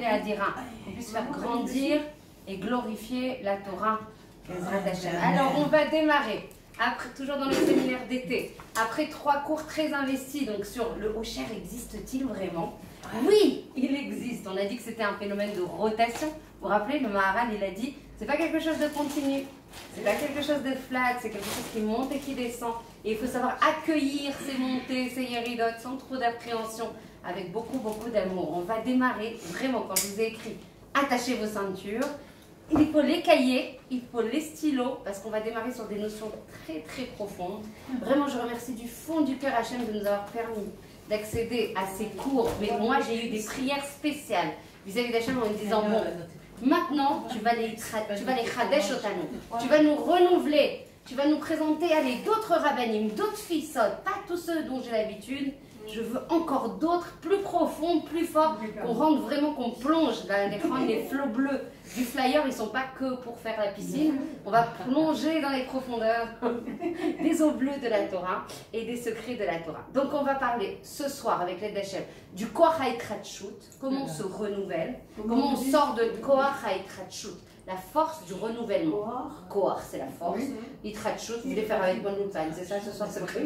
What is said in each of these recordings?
et Adira, qu'on puisse faire grandir et glorifier la Torah. Alors on va démarrer, après, toujours dans le séminaire d'été, après 3 cours très investis, donc sur le Osher, existe-t-il vraiment? Oui, il existe. On a dit que c'était un phénomène de rotation. Vous vous rappelez, le Maharal, il a dit, c'est pas quelque chose de continu, c'est pas quelque chose de flat, c'est quelque chose qui monte et qui descend. Et il faut savoir accueillir ces montées, ces yéridotes, sans trop d'appréhension, avec beaucoup d'amour. On va démarrer, vraiment, quand je vous ai écrit, attachez vos ceintures. Il faut les cahiers, il faut les stylos, parce qu'on va démarrer sur des notions très profondes. Vraiment, je remercie du fond du cœur Hachem de nous avoir permis d'accéder à ces cours. Mais moi, j'ai eu des prières spéciales vis-à-vis d'Hachem en me disant, bon, maintenant, tu vas les chadesh otanu, tu vas nous renouveler, tu vas nous présenter, allez, d'autres rabbanim, d'autres fissotes, pas tous ceux dont j'ai l'habitude. Je veux encore d'autres, plus profonds, plus forts, qu'on rentre vraiment, qu'on plonge dans les flots bleus du flyer. Ils ne sont pas que pour faire la piscine. On va plonger dans les profondeurs des eaux bleues de la Torah et des secrets de la Torah. Donc on va parler ce soir avec l'aide d'Hachem du Koach HaItratshut, comment on se renouvelle, comment on sort de Koach HaItratshut, la force du renouvellement. Koach, c'est la force. Itratshut, vous voulez faire avec bonne montagne, c'est ça ce soir, c'est vrai.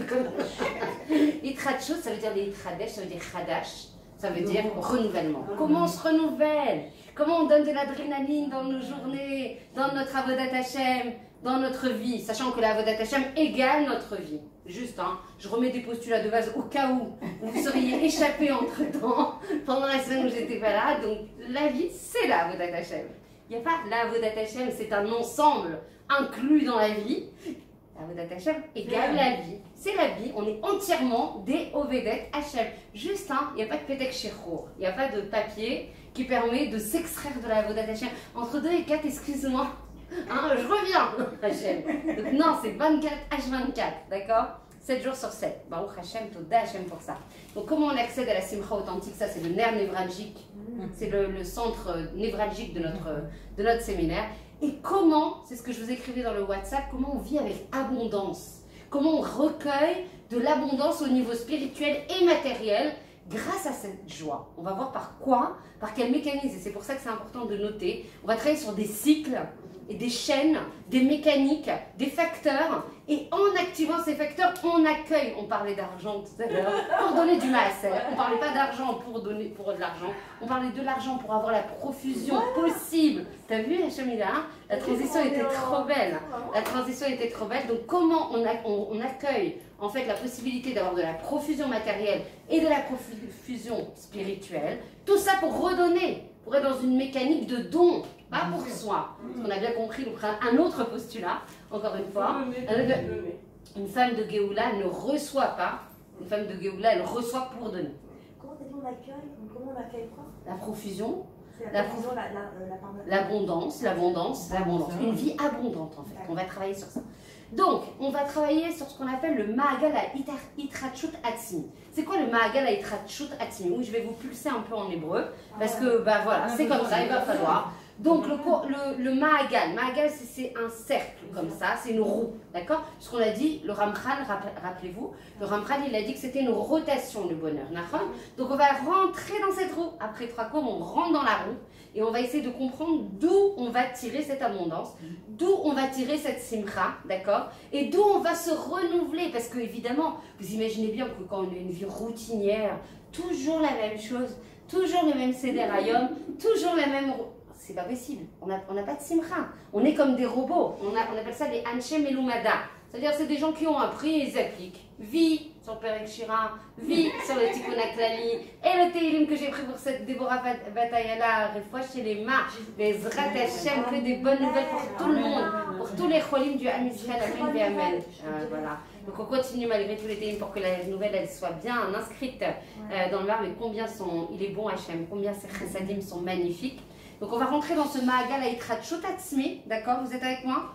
Itratshut, ça veut dire les Itradesh, ça veut dire Chadash, ça veut dire renouvellement. Comment on se renouvelle? Comment on donne de l'adrénaline dans nos journées, dans notre Avodat Hashem, dans notre vie, sachant que la Avodat Hashem égale notre vie. Juste, hein, je remets des postulats de base au cas où vous seriez échappé entre-temps, pendant la semaine où j'étais pas là. Donc la vie, c'est la Avodat Hashem. Il n'y a pas l'Avodat Hashem, c'est un ensemble inclus dans la vie. L'Avodat Hashem égale la vie. C'est la vie, on est entièrement des Ovedet Hashem. Juste, hein, il n'y a pas de Petek Shechour, il n'y a pas de papier qui permet de s'extraire de l'Avodat Hashem. Entre 2 et 4, excuse-moi, hein, je reviens, Hashem. Donc non, c'est 24 H24, d'accord? 7 jours sur 7. Baruch Hashem, Toda Hashem pour ça. Donc comment on accède à la Simcha authentique? Ça, c'est le nerf névralgique. C'est le centre névralgique de notre séminaire. Et comment, c'est ce que je vous écrivais dans le WhatsApp, comment on vit avec abondance? Comment on recueille de l'abondance au niveau spirituel et matériel grâce à cette joie? On va voir par quoi, par quel mécanisme. Et c'est pour ça que c'est important de noter. On va travailler sur des cycles et des chaînes, des mécaniques, des facteurs. Et en activant ces facteurs, on accueille. On parlait d'argent tout à l'heure pour donner du maaser. On ne parlait pas d'argent pour donner de l'argent. On parlait de l'argent pour avoir la profusion possible. T'as vu, Hachamila, hein? La transition était trop belle. La transition était trop belle. Donc comment on accueille en fait la possibilité d'avoir de la profusion matérielle et de la profusion spirituelle. Tout ça pour redonner, pour être dans une mécanique de don. Pas pour soi. Parce qu'on a bien compris, donc un autre postulat, encore une fois. Une femme de Géoula ne reçoit pas. Une femme de Géoula, elle reçoit pour donner. Comment on accueille? Comment on accueille quoi? La profusion. L'abondance. L'abondance. Une vie abondante, en fait. On va travailler sur ça. Donc, on va travailler sur ce qu'on appelle le Ma'agal HaItratshut Atzmi. C'est quoi le Ma'agal HaItratshut Atzmi? Oui, je vais vous pulser un peu en hébreu, parce que, bah voilà, c'est comme ça, il va falloir. Donc le Ma'agal, c'est un cercle comme ça, c'est une roue, d'accord? Ce qu'on a dit, le Ramchal, rappelez-vous, le Ramchal il a dit que c'était une rotation le bonheur, d'accord? Donc on va rentrer dans cette roue, après 3 cours on rentre dans la roue et on va essayer de comprendre d'où on va tirer cette abondance, d'où on va tirer cette simcha, d'accord? Et d'où on va se renouveler, parce que évidemment, vous imaginez bien que quand on a une vie routinière, toujours la même chose, toujours le même Sederayom, toujours la même... C'est pas possible, on n'a pas de simcha, on est comme des robots, on appelle ça des Anshe Melumada, c'est-à-dire c'est des gens qui ont appris et ils appliquent. Vie sur Perek Shira, vie sur le Tikkun HaKlali, et le Teilim que j'ai pris pour cette Déborah Batayala, Refoua chez les mains, les Zrat Hashem, que des bonnes nouvelles pour tout le monde, pour tous les cholim du Ham Israël, Amen et Amen. Voilà. Donc on continue malgré tous les Teilim pour que la nouvelle elle soit bien inscrite dans le marbre, mais combien il est bon Hashem, combien ses chassadim sont magnifiques. Donc on va rentrer dans ce Ma'agal HaItratshut Atzmi, d'accord? Vous êtes avec moi?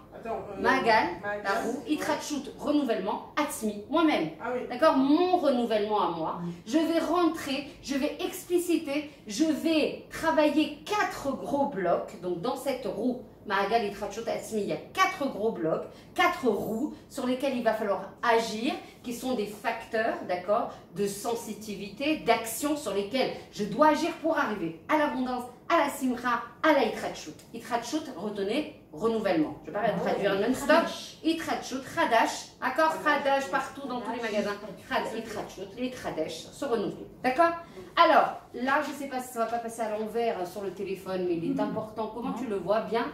Ma'agal, la roue, Itratshut, renouvellement, Atzmi, moi-même. Ah oui. D'accord? Mon renouvellement à moi. Je vais rentrer, je vais expliciter, je vais travailler 4 gros blocs. Donc dans cette roue Ma'agal Itrachut Atzmi, il y a 4 gros blocs, 4 roues sur lesquelles il va falloir agir, qui sont des facteurs, d'accord, de sensitivité, d'action sur lesquels je dois agir pour arriver à l'abondance, à la simcha, à la Itrachut. Itrachut, retenez, renouvellement. Je ne vais pas traduire non-stop. Itrachut, Khadash, d'accord, Khadash partout dans tous les magasins. Itrachut, les Khadash se renouveler. D'accord? Alors, là, je ne sais pas si ça ne va pas passer à l'envers sur le téléphone, mais il est important. Comment tu le vois bien?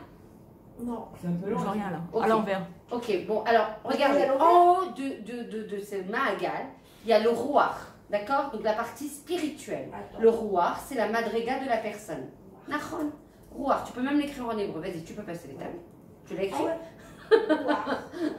Non. C'est un peu long. Je vois rien là. Ok. À l'envers. Ok, bon, alors, regardez, en haut de ce Ma'agal, il y a le Rouar, d'accord? Donc la partie spirituelle. Le Rouar, c'est la madriga de la personne. Nachon. Rouar, tu peux même l'écrire en hébreu. Vas-y, tu peux passer les tables. Tu l'as écrit?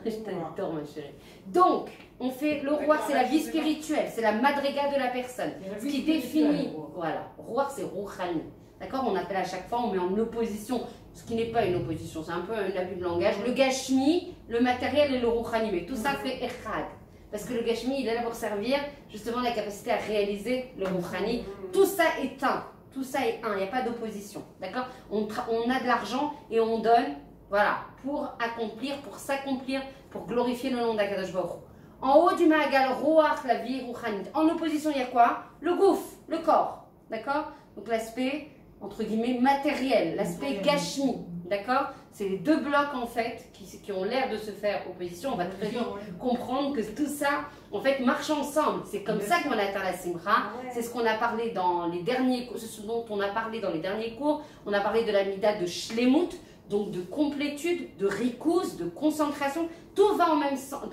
Je t'adore, ma chérie. Donc, on fait le Rouar, c'est la vie spirituelle, c'est la madriga de la personne. Ce qui définit, voilà, Rouar, c'est Rouchani. D'accord? On appelle à chaque fois, on met en opposition, ce qui n'est pas une opposition, c'est un peu un abus de langage, le Gashmi, le matériel et le Rouchani. Mais tout ça fait Echad. Parce que le Gashmi, il est là pour servir justement la capacité à réaliser le Rouchani. Tout ça est un. Tout ça est un, il n'y a pas d'opposition. D'accord? On a de l'argent et on donne, voilà, pour accomplir, pour s'accomplir, pour glorifier le nom d'Akadosh Baruch Hu. En haut du Ma'agal, Roach, la vie rouchanite. En opposition, il y a quoi? Le gouffre, le corps. D'accord? Donc l'aspect, entre guillemets, matériel, l'aspect gashmi. D'accord? C'est les deux blocs en fait qui ont l'air de se faire opposition. On va très vite comprendre que tout ça en fait marche ensemble. C'est comme ça qu'on atteint la simra. C'est ce qu'on a parlé dans les derniers cours, ce dont on a parlé dans les derniers cours. On a parlé de la mida de shlemut, donc de complétude, de rikouz, de concentration. Tout va dans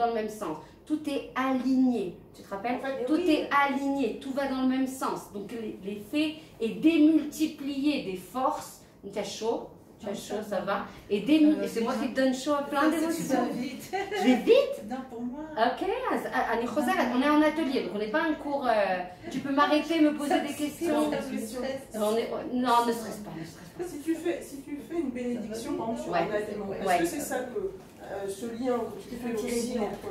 le même sens. Tout est aligné. Tu te rappelles? Tout est aligné. Tout va dans le même sens. Donc l'effet est démultiplié des forces. Tu as chaud. Tu as chaud, ça va. Et c'est moi qui te donne chaud à plein d'émotions. Je vais vite? Non, pour moi. Ok, Annie Rosaire, on est en atelier, donc on n'est pas un cours. Tu peux m'arrêter, me poser des questions. Non, ne stresse pas, ne stresse pas. Si tu fais une bénédiction, par exemple, sur un aliment, est-ce que c'est ça que ce lien que tu fais aussi entre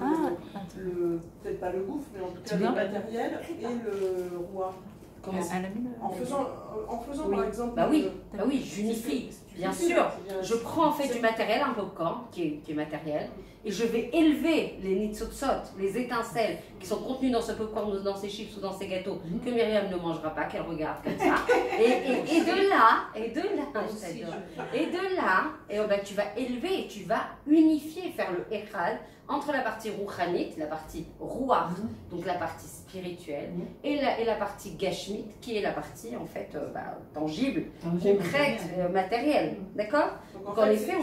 peut-être pas le gouffre, mais en tout cas le matériel et le roi? En faisant oui. Par exemple. Bah oui, j'unifie. Bien sûr, je prends en fait du matériel, un popcorn qui est matériel, et je vais élever les nitsotsot, les étincelles qui sont contenues dans ce popcorn, dans ces chips ou dans ces gâteaux que Myriam ne mangera pas, qu'elle regarde comme ça. Et de là, tu vas élever et tu vas unifier, faire le echad entre la partie rouchanite, la partie rouar, donc la partie spirituelle, et la partie gashmit, qui est la partie en fait tangible, concrète, matérielle. D'accord? Donc en effet,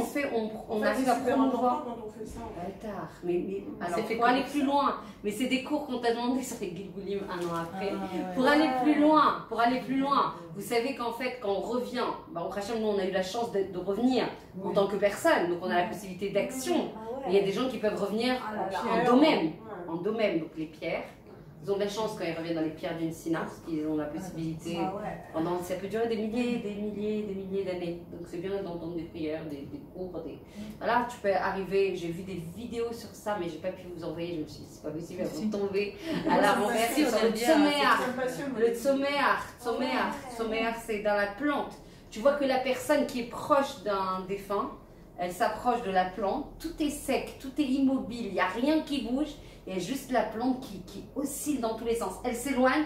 on arrive à promouvoir. Tard. Mais alors, pour aller plus loin, mais c'est des cours qu'on t'a demandé sur les Gilgulim un an après. Pour aller plus loin, vous savez qu'en fait, quand on revient, au Hachem, nous on a eu la chance de revenir en tant que personne, donc on a la possibilité d'action. Il y a des gens qui peuvent revenir en domaine, donc les pierres. Ils ont de la chance quand ils reviennent dans les pierres d'une sina, parce qu'ils ont la possibilité, ça peut durer des milliers d'années. Donc c'est bien d'entendre des prières, des cours, voilà, tu peux arriver, j'ai vu des vidéos sur ça, mais j'ai pas pu vous envoyer, je me suis dit c'est pas possible, elles vont tomber à la renverse sur le tsoméar, c'est dans la plante. Tu vois que la personne qui est proche d'un défunt, elle s'approche de la plante, tout est sec, tout est immobile, il n'y a rien qui bouge. Il y a juste la plante qui oscille dans tous les sens. Elle s'éloigne,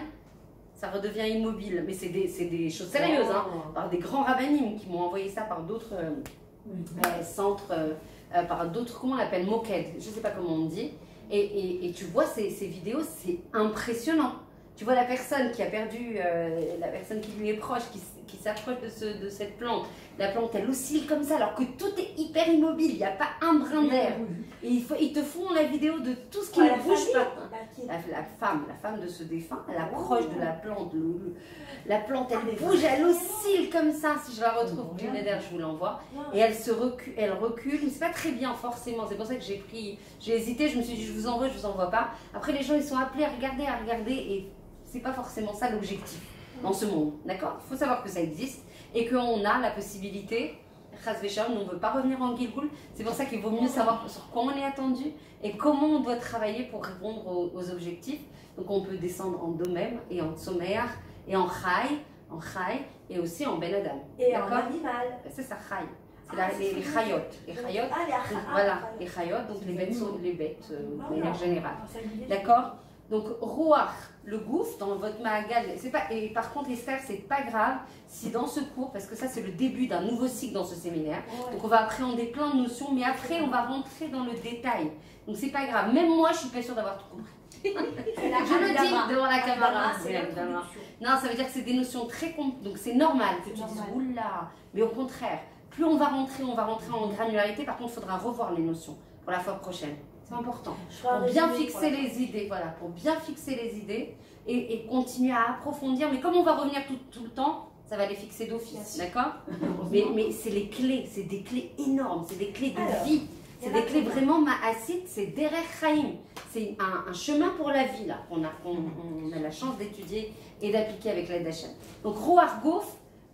ça redevient immobile. Mais c'est des choses sérieuses, hein, par des grands rabbinim qui m'ont envoyé ça par d'autres centres, par d'autres, comment on l'appelle, Moked, je ne sais pas comment on dit. Et tu vois ces vidéos, c'est impressionnant. Tu vois la personne qui a perdu, la personne qui lui est proche, qui s'approche de cette plante. La plante, elle oscille comme ça, alors que tout est hyper immobile, il n'y a pas un brin d'air. Et ils te font la vidéo de tout ce qui ne bouge pas. La femme de ce défunt, elle approche de la plante. La plante, elle bouge, elle oscille comme ça. Si je la retrouve, je vous l'envoie. Et elle recule. Mais c'est pas très bien forcément. C'est pour ça que j'ai hésité. Je me suis dit, je vous envoie pas. Après, les gens, ils sont appelés à regarder. Et c'est pas forcément ça l'objectif dans ce monde. D'accord? Il faut savoir que ça existe et qu'on a la possibilité. Chas v'shalom, on ne veut pas revenir en Gilgul. C'est pour ça qu'il vaut mieux savoir sur quoi on est attendu et comment on doit travailler pour répondre aux objectifs. Donc on peut descendre en domem et en tsomer et en chai et aussi en ben adam. Et en animal. C'est ça, chai. c'est les chayot. Les chayot, voilà, les chayot, donc les bêtes de manière générale. D'accord? Donc, Ruach, le gouffre, dans votre Mahagal, c'est pas, et par contre, Esther, c'est pas grave si dans ce cours, parce que ça, c'est le début d'un nouveau cycle dans ce séminaire, donc on va appréhender plein de notions, mais après, on va rentrer dans le détail. Donc, c'est pas grave. Même moi, je suis pas sûre d'avoir tout compris. Je le dis devant la caméra. Non, ça veut dire que c'est des notions très complexes, donc c'est normal que tu dises oula, mais au contraire, plus on va rentrer en granularité. Par contre, il faudra revoir les notions pour la fois prochaine. C'est important. Pour bien fixer les idées, voilà, pour bien fixer les idées et continuer à approfondir. Mais comme on va revenir tout le temps, ça va les fixer d'office, d'accord? Mais c'est les clés, c'est des clés énormes, c'est des clés de vie. C'est des clés vraiment ma'asit, c'est derech chaim. C'est un chemin pour la vie, là, qu'on a la chance d'étudier et d'appliquer avec l'aide d'Hachem. Donc, Ruach Gouf,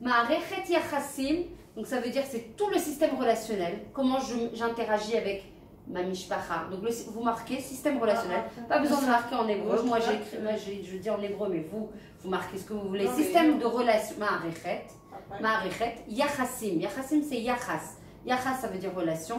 ma'arechet yachassim, donc ça veut dire que c'est tout le système relationnel, comment j'interagis avec ma mishpacha. Donc, vous marquez système relationnel, pas besoin de marquer en hébreu. Moi, je dis en hébreu, mais vous marquez ce que vous voulez. Système de relation, ma'arechet, yachassim. Yachassim, c'est yachas. Yachas, ça veut dire relation.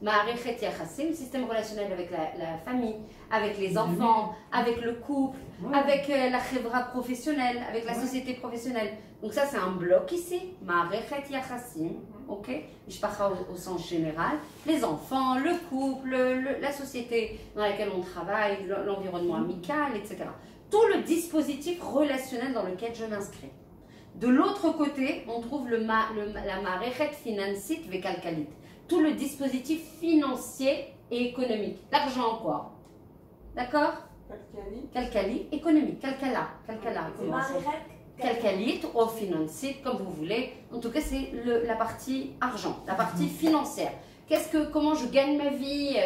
Ma'arechet yachassim, système relationnel avec la famille, avec les enfants, avec le couple, avec la chevra professionnelle, avec la société professionnelle. Donc ça, c'est un bloc ici. Ma'arechet yachassim, ok? Mishpacha au sens général. Les enfants, le couple, la société dans laquelle on travaille, l'environnement amical, etc. Tout le dispositif relationnel dans lequel je m'inscris. De l'autre côté, on trouve la ma'arechet finansit vekalkalit. Tout le dispositif financier et économique. L'argent quoi? D'accord? Kalkali, économique. Kalkala. Kalkalit ou finansit, comme vous voulez. En tout cas, c'est la partie argent, la partie financière. Comment je gagne ma vie,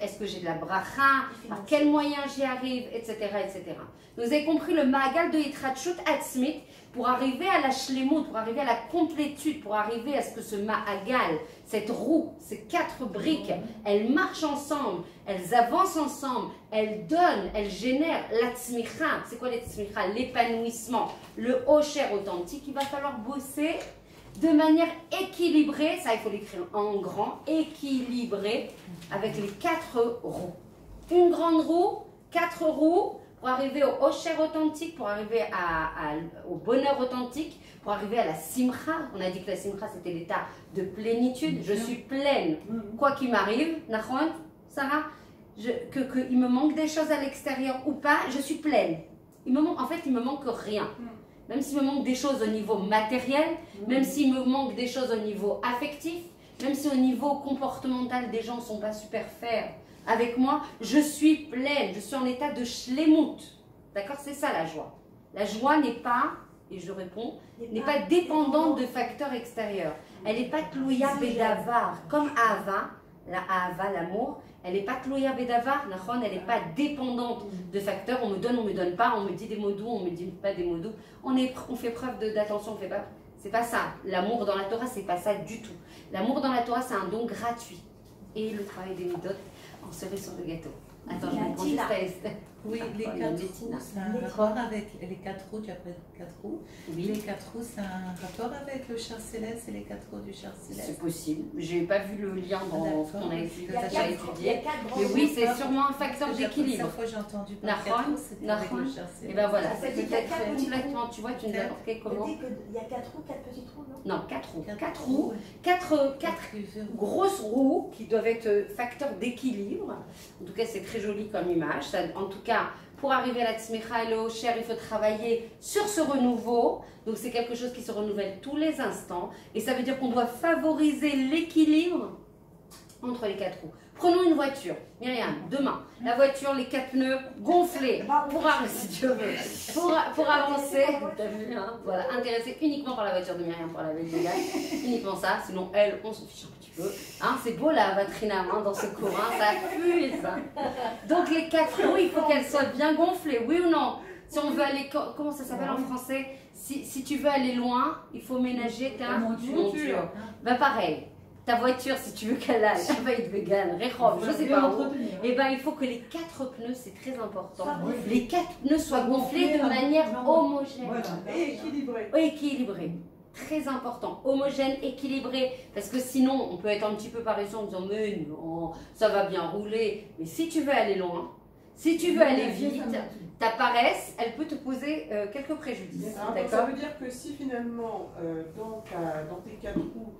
est-ce que j'ai de la bracha, par quels moyens j'y arrive, etc., etc. Vous avez compris le Mahagal de Yitrachut Atzmit pour arriver à la shlemut, pour arriver à la complétude, pour arriver à ce que ce Mahagal, cette roue, ces 4 briques, elles marchent ensemble, elles avancent ensemble, elles donnent, elles génèrent la tzmicha. C'est quoi la tzmicha? L'épanouissement, le hosher authentique. Il va falloir bosser de manière équilibrée, ça il faut l'écrire en grand, équilibrée, avec les 4 roues. Une grande roue, 4 roues, pour arriver au hosher authentique, pour arriver au bonheur authentique, pour arriver à la simcha. On a dit que la simcha c'était l'état de plénitude, je suis pleine, quoi qu'il m'arrive, Nachon, Sarah, qu'il me manque des choses à l'extérieur ou pas, je suis pleine. En fait, il me manque rien. Même s'il me manque des choses au niveau matériel, même s'il me manque des choses au niveau affectif, même si au niveau comportemental des gens ne sont pas super fair avec moi, je suis pleine, je suis en état de shlemut. D'accord? C'est ça la joie. La joie n'est pas, et je réponds, n'est pas dépendante de facteurs extérieurs. Elle n'est pas tlouya bedavar, comme Ahava, la Ahava, l'amour. Elle n'est pas tlouya bedavar, elle n'est pas dépendante de facteurs. On me donne pas, on me dit des mots doux, on me dit pas des mots doux. On fait preuve d'attention, on fait pas. C'est pas ça. L'amour dans la Torah, c'est pas ça du tout. L'amour dans la Torah, c'est un don gratuit. Et le travail des midotes en cerise sur le gâteau. Attends, je vais prendre juste à Esther. Oui, les 4 roues, c'est un rapport avec les 4 roues, tu as pris 4 roues. Oui. Les 4 roues, c'est un rapport avec le char céleste et les 4 roues du char céleste. C'est possible. Je n'ai pas vu le lien dans ce qu'on a étudié. Mais oui, c'est sûrement un facteur d'équilibre. La fois j'ai entendu parler de 4 roues, c'était avec le char céleste. Et ben voilà, c'est peut-être complètement, tu vois, tu nous as apporté comment? Il y a 4 roues, 4 petites roues, non? Non, 4 roues. 4 roues, 4 grosses roues qui doivent être facteurs d'équilibre. En tout cas, c'est très joli comme image. Ça, en tout cas, pour arriver à la tzmicha et le hosher, il faut travailler sur ce renouveau. Donc c'est quelque chose qui se renouvelle tous les instants. Et ça veut dire qu'on doit favoriser l'équilibre entre les 4 roues. Prenons une voiture. Myriam, demain, la voiture, les 4 pneus gonflés, si tu veux, pour avancer. T'as vu, hein? Voilà, intéressé uniquement par la voiture de Myriam pour la veille légale. Uniquement ça, sinon elle, on se fiche un petit peu. Hein, c'est beau la vatrinam hein, dans ce courant, ça pue ça. Donc les 4 roues, il faut qu'elles soient bien gonflées, oui ou non? Si on veut aller, comment ça s'appelle en français? Si tu veux aller loin, il faut ménager ta monture. Ben pareil. Ta voiture, si tu veux qu'elle aille, elle va être vegan, Rehov, je sais pas où, et ben il faut que les 4 pneus, c'est très important, les 4 pneus soient gonflés de manière homogène. Voilà. Et équilibrés. Équilibrés. très important, homogène, équilibré, parce que sinon on peut être un petit peu paresseux en disant mais non, ça va bien rouler, mais si tu veux aller loin, si tu veux aller vite, ta paresse, elle peut te poser quelques préjudices. Ça veut dire que si finalement dans tes 4 roues,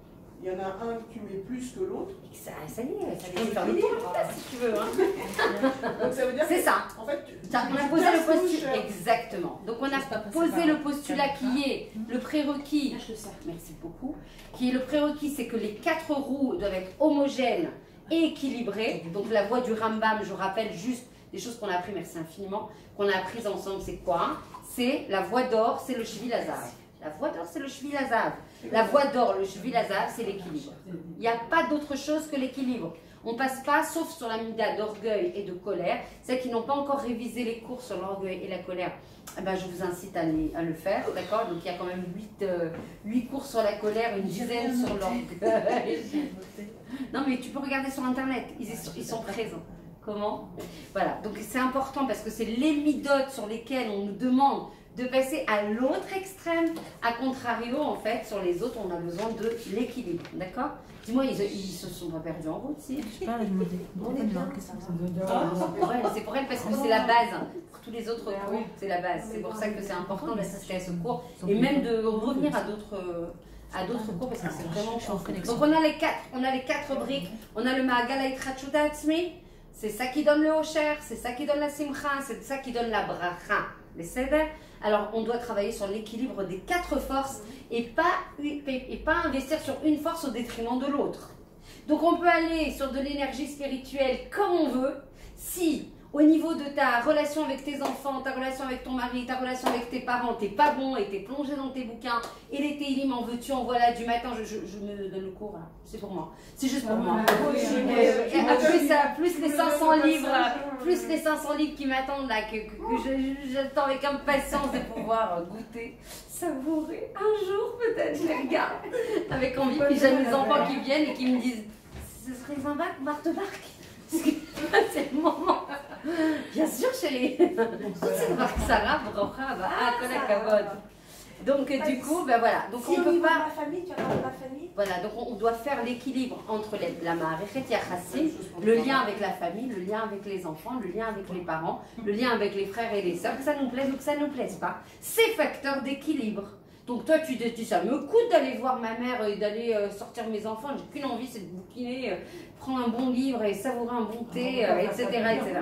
il y en a un que tu mets plus que l'autre. Ça y est, ça peut faire l'idée si tu veux. Hein. Donc ça veut dire c'est ça. En fait, on a posé le postulat. Exactement. Donc on a posé le postulat qui est le prérequis. Merci beaucoup. Qui est le prérequis, c'est que les 4 roues doivent être homogènes et équilibrées. Donc la voie du Rambam, je rappelle juste des choses qu'on a appris, merci infiniment, qu'on a apprises ensemble, c'est quoi? C'est la voie d'or, c'est le Shvil Hazav. La voie d'or, c'est le Shvil Hazav. La voie d'or, le Shvil Hazav, c'est l'équilibre. Il n'y a pas d'autre chose que l'équilibre. On ne passe pas, sauf sur la mida d'orgueil et de colère. Celles qui n'ont pas encore révisé les cours sur l'orgueil et la colère, eh ben, je vous incite à le faire, d'accord? Donc il y a quand même 8 cours sur la colère, une dizaine sur l'orgueil. Non mais tu peux regarder sur internet, ils sont présents. Comment? Voilà, donc c'est important parce que c'est les midotes sur lesquelles on nous demande de passer à l'autre extrême. A contrario, en fait, sur les autres, on a besoin de l'équilibre. D'accord? Dis-moi, ils se sont pas perdus en route, si? Je sais pas, je me dis. C'est pour elle parce que c'est la base. Pour tous les autres cours, c'est la base. C'est pour ça que c'est important d'assister à ce cours et même de revenir à d'autres cours parce que c'est vraiment important. Donc on a les quatre briques. On a le Ma'agal Ha'Itrachuta Atzmi. C'est ça qui donne le Hosher, c'est ça qui donne la Simcha, c'est ça qui donne la Bracha, les Seder. Alors on doit travailler sur l'équilibre des 4 forces et pas investir sur une force au détriment de l'autre. Donc on peut aller sur de l'énergie spirituelle comme on veut si au niveau de ta relation avec tes enfants, ta relation avec ton mari, ta relation avec tes parents, t'es pas bon et t'es plongé dans tes bouquins et les télim en veux-tu, en voilà, du matin, je me donne le cours là, c'est pour moi, c'est juste pour moi. Plus les 500 livres, qui m'attendent là, que j'attends avec impatience de pouvoir goûter, savourer, un jour peut-être, je les regarde avec envie, puis j'ai mes enfants qui viennent et qui me disent, ce serait un bar de barque. C'est le moment. Bien sûr, chérie. C'est marque Sarah, Brocha, donc du coup, ben voilà. Donc si on peut pas. Famille, tu as ma famille. Voilà, donc on doit faire l'équilibre entre la Ma'arechet Yachassim, le lien avec la famille, le lien avec les enfants, le lien avec les parents, le lien avec les frères et les sœurs, que ça nous plaise ou que ça ne nous plaise pas. Ces facteurs d'équilibre. Donc toi, tu dis, ça me coûte d'aller voir ma mère et d'aller sortir mes enfants. J'ai qu'une envie, c'est de bouquiner, prendre un bon livre et savourer un bon thé, etc., etc.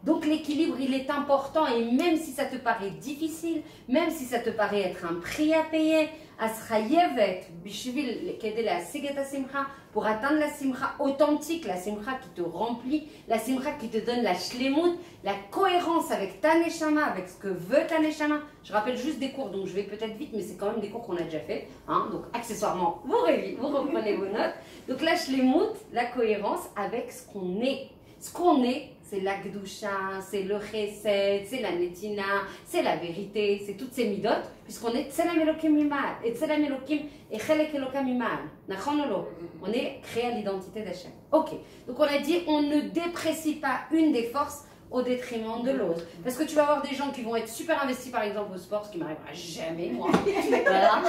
Donc l'équilibre, il est important et même si ça te paraît difficile, même si ça te paraît être un prix à payer, Asrayevet, Bishvil, Kedele, Asegeta Simcha, pour atteindre la Simcha authentique, la Simcha qui te remplit, la Simcha qui te donne la Shlemut, la cohérence avec ta Neshama, avec ce que veut ta Neshama. Je rappelle juste des cours, donc je vais peut-être vite, mais c'est quand même des cours qu'on a déjà fait. Hein, donc accessoirement, vous reprenez vos notes. Donc la Shlemut, la cohérence avec ce qu'on est. Ce qu'on est, c'est l'Akdusha, c'est le Chesed, c'est la Netina, c'est la vérité, c'est toutes ces midotes, puisqu'on est Tselem Elokim Mimal, et Tselem Elokim et Chelek Elokam Mimal. On est créé à l'identité d'Hachem. Ok, donc on a dit, on ne déprécie pas une des forces au détriment de l'autre. Parce que tu vas avoir des gens qui vont être super investis par exemple au sport, ce qui m'arrivera jamais moi. Voilà,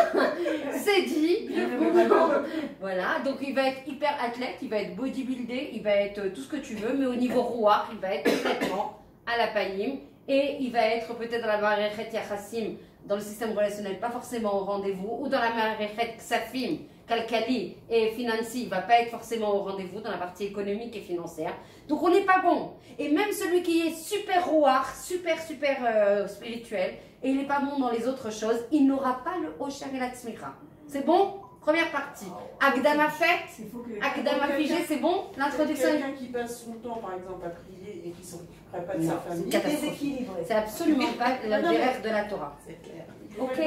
c'est dit. Voilà, donc il va être hyper athlète, il va être bodybuildé, il va être tout ce que tu veux, mais au niveau rouar, il va être complètement à la païm et il va être peut-être dans la Ma'arechet Yachassim, dans le système relationnel, pas forcément au rendez-vous, ou dans la Ma'arechet Ksafim, Kalkali et financier, il ne va pas être forcément au rendez-vous dans la partie économique et financière. Donc on n'est pas bon. Et même celui qui est super rouar, super spirituel, et il n'est pas bon dans les autres choses, il n'aura pas le Hosher et la Tzmicha. C'est bon? Première partie. Akdama fait, Akdama figé, c'est bon? L'introduction. Quelqu'un qui passe son temps, par exemple, à prier et qui ne s'occuperait pas de sa famille. C'est absolument pas l'intérêt de la Torah. C'est clair. Ok?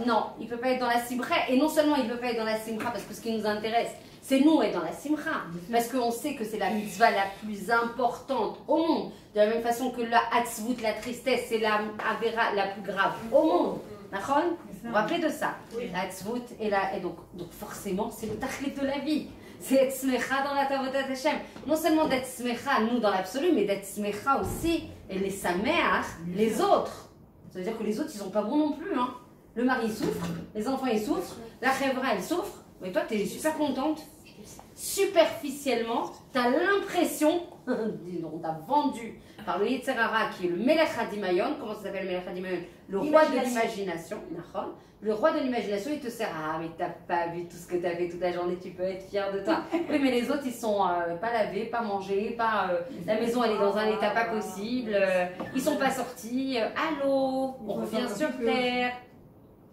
Non, il ne peut pas être dans la simcha. Et non seulement il ne peut pas être dans la simcha parce que ce qui nous intéresse, c'est nous être dans la simcha. Parce qu'on sait que c'est la mitzvah la plus importante au monde. De la même façon que la hatzvut, la tristesse, c'est la avera la plus grave au monde. D'accord? Vous vous rappelez de ça? La hatzvut et donc forcément, c'est le tachlit de la vie. C'est être smecha dans la tavotat Hashem. Non seulement d'être smecha, nous dans l'absolu, mais d'être smecha aussi, et les sameach, les autres. Ça veut dire que les autres, ils sont pas bons non plus. Hein. Le mari souffre, les enfants ils souffrent, la chèvre elle souffre, mais toi tu es super contente. Superficiellement, tu as l'impression, on t'a vendu par le Yetzer Hara qui est le Melech Hadimayon. Comment ça s'appelle le Melech Hadimayon? Le roi de l'imagination. Le roi de l'imagination, il te sert. Ah, mais t'as pas vu tout ce que t'as fait toute la journée, tu peux être fier de toi. Oui, mais les autres, ils sont pas lavés, pas mangés, pas. La maison, elle est dans un état pas possible. Ils sont pas sortis. Allô, on revient sur terre.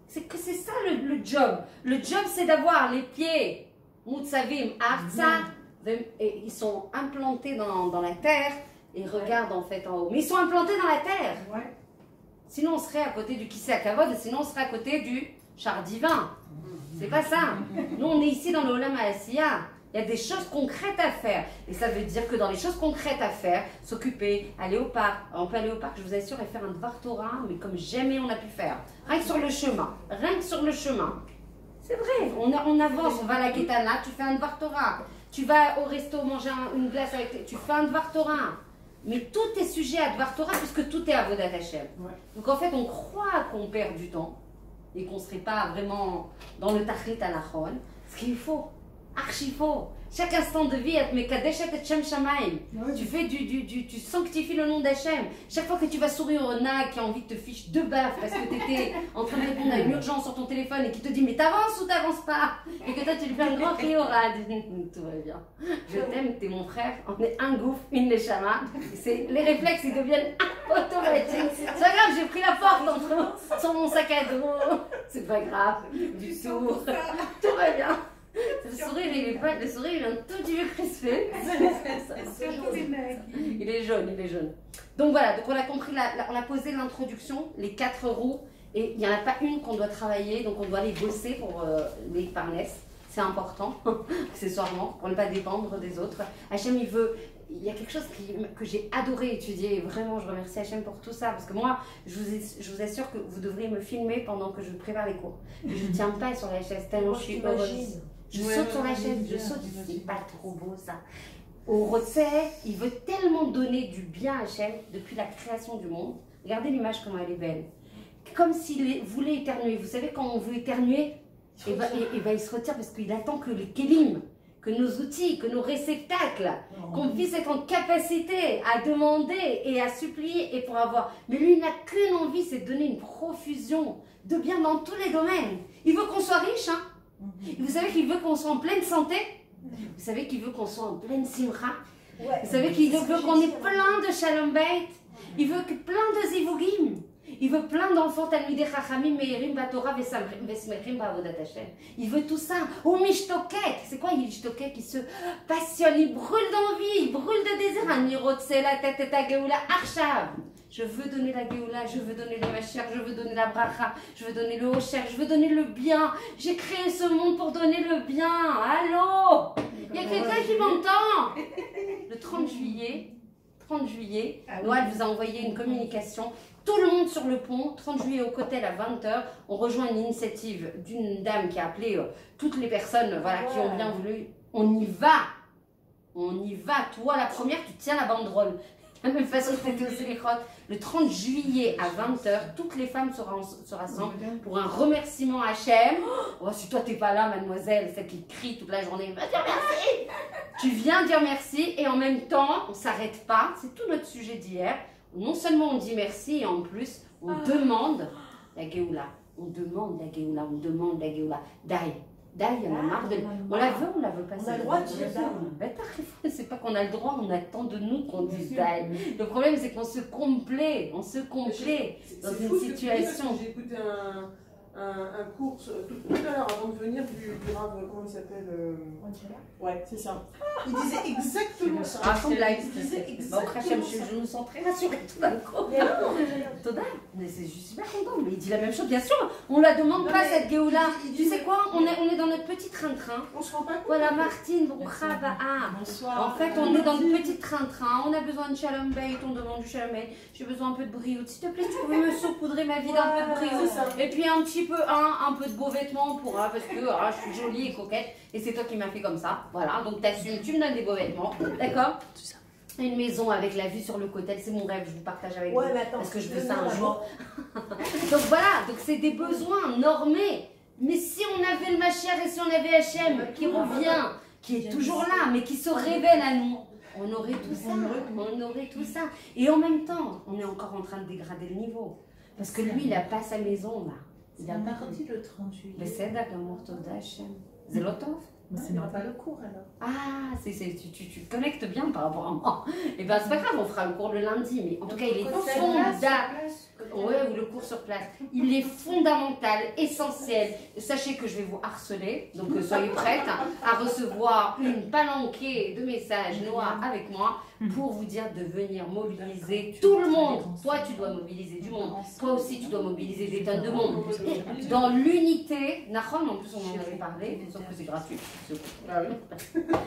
C'est que c'est ça le job. Le job, c'est d'avoir les pieds. Moutsavim, Arza, et ils sont implantés dans la terre et regardent en fait en haut. Mais ils sont implantés dans la terre. Ouais. Sinon on serait à côté du Kisei Kavod, sinon on serait à côté du char divin. C'est pas ça. Nous on est ici dans le Olam Ha'asiya. Il y a des choses concrètes à faire. Et ça veut dire que dans les choses concrètes à faire, s'occuper, aller au parc. On peut aller au parc, je vous assure, et faire un Dvar Torah, mais comme jamais on a pu faire. Rien que sur le chemin. Rien que sur le chemin. C'est vrai, on avance, on va à la Ketana, tu fais un Dvar Torah. Tu vas au resto manger une glace avec... Tu fais un Dvar Torah. Mais tout est sujet à Dvar Torah puisque tout est Avodat Hashem. Ouais. Donc en fait, on croit qu'on perd du temps et qu'on ne serait pas vraiment dans le Tachlit Anachon. Ce qu'il faut, archi faux. Chaque instant de vie, tu fais tu sanctifies le nom d'Hachem. Chaque fois que tu vas sourire au nag qui a envie de te fiche de baffe parce que tu étais en train de répondre à une urgence sur ton téléphone et qui te dit mais t'avances ou t'avances pas, et que toi tu lui fais un grand riorade, tout va bien. Je t'aime, t'es mon frère, on est un gouffre, une neshama. Les réflexes ils deviennent automatiques. C'est pas grave, j'ai pris la porte sur mon sac à dos. C'est pas grave du tout. Tout va bien. Le sourire, il est un tout petit peu crispé. Il est jaune, il est jaune. Donc voilà, donc on a compris, on a posé l'introduction, les 4 roues, et il n'y en a pas une qu'on doit travailler, donc on doit les bosser pour les parnesses. C'est important, accessoirement, pour ne pas dépendre des autres. Hachem, il y a quelque chose que j'ai adoré étudier, et vraiment je remercie Hachem pour tout ça, parce que moi, je vous assure que vous devriez me filmer pendant que je prépare les cours. Je ne tiens pas sur la chaise, tellement je suis heureuse. Je saute sur la chaise, je saute, c'est pas trop beau ça. Au Rotseh, il veut tellement donner du bien à Hachem depuis la création du monde. Regardez l'image, comment elle est belle. Comme s'il voulait éternuer. Vous savez, quand on veut éternuer, il se retire parce qu'il attend que les kélim, que nos outils, que nos réceptacles, qu'on puisse être en capacité à demander et à supplier et pour avoir. Mais lui, il n'a qu'une envie, c'est de donner une profusion de bien dans tous les domaines. Il veut qu'on soit riche, hein. Vous savez qu'il veut qu'on soit en pleine santé. Vous savez qu'il veut qu'on soit en pleine simra. Vous savez qu'il veut qu'on ait plein de shalom bait. Il veut que plein de zivugim. Il veut plein d'enfants talmidei chachamim meirim batorah vesmechim ba'avodat Hashem. Il veut tout ça. Ou mishtokek. C'est quoi mishtokek? Il se passionne, il brûle d'envie, il brûle de désir. Ani rotseh la tête et ta geoula arshav. Je veux donner la Géoula, je veux donner le Mashiach, je veux donner la Bracha, je veux donner le Hosher, je veux donner le bien. J'ai créé ce monde pour donner le bien. Allô? Il y a quelqu'un qui m'entend? Le 30 juillet, Noël vous a envoyé une communication. Tout le monde sur le pont, 30 juillet au Kotel à 20h. On rejoint une initiative d'une dame qui a appelé toutes les personnes qui ont bien voulu. On y va. Toi, la première, tu tiens la banderole. De la même façon que c'était au Selichot, le 30 juillet à 20h, toutes les femmes se rassemblent pour un remerciement à Hachem. Oh, si toi t'es pas là, mademoiselle, celle qui crie toute la journée, va dire merci. Tu viens dire merci et en même temps, on s'arrête pas. C'est tout notre sujet d'hier. Non seulement on dit merci, et en plus, on demande la Géoula. On demande la Géoula. Daï, on a marre de... On la veut ou on la veut pas? On a le droit de dire Daï. C'est pas qu'on a le droit, on attend de nous qu'on dise Daï. Le problème, c'est qu'on se complaît. On se complaît dans une situation. J'ai écouté un cours tout à l'heure avant de venir du Rav, comment il s'appelle ouais, c'est ça. Il disait exactement ça. Il disait exactement ça. Je me sens très rassurée tout d'un coup. Mais je suis super contente. Mais il dit la même chose, bien sûr. On la demande pas cette Géoula. Tu sais quoi, on est dans notre petit train-train. On se rend pas compte. Voilà, Martine, bonsoir. En fait, on est dans notre petit train-train. On a besoin de shalom bait, on demande du shalom bait. J'ai besoin un peu de brioche. S'il te plaît, tu peux me saupoudrer ma vie d'un peu de brioche. Et puis un petit peu, un peu de beaux vêtements pour, parce que je suis jolie et coquette. Et c'est toi qui m'as fait comme ça. Voilà, donc t'assumes, tu me donnes des beaux vêtements. D'accord? Une maison avec la vue sur le côté, c'est mon rêve, je vous partage avec vous, parce que je veux ça un jour. Donc voilà, donc c'est des besoins normés. Mais si on avait le Mashiach et si on avait Hachem qui revient, qui est toujours là, mais qui se révèle à nous, on aurait tout ça, on aurait tout ça. Et en même temps, on est encore en train de dégrader le niveau. Parce que lui, il n'a pas sa maison là. Il a mardi le 30 juillet. Mais c'est d'accord, morto d'Hachem. C'est l'automne. C'est pas le cours alors. Ah, tu connectes bien par rapport à moi. Et bien c'est pas grave, on fera le cours le lundi, mais en tout cas il est fondamental. Ouais, ou le cours sur place. Il est fondamental, essentiel. Sachez que je vais vous harceler, donc soyez prêtes à recevoir une palanquée de messages noirs avec moi pour vous dire de venir mobiliser tout le monde. Toi, tu dois mobiliser du monde. Toi aussi, tu dois mobiliser des tonnes de monde. Dans l'unité, Nahon, en plus on en avait parlé, sauf que c'est gratuit.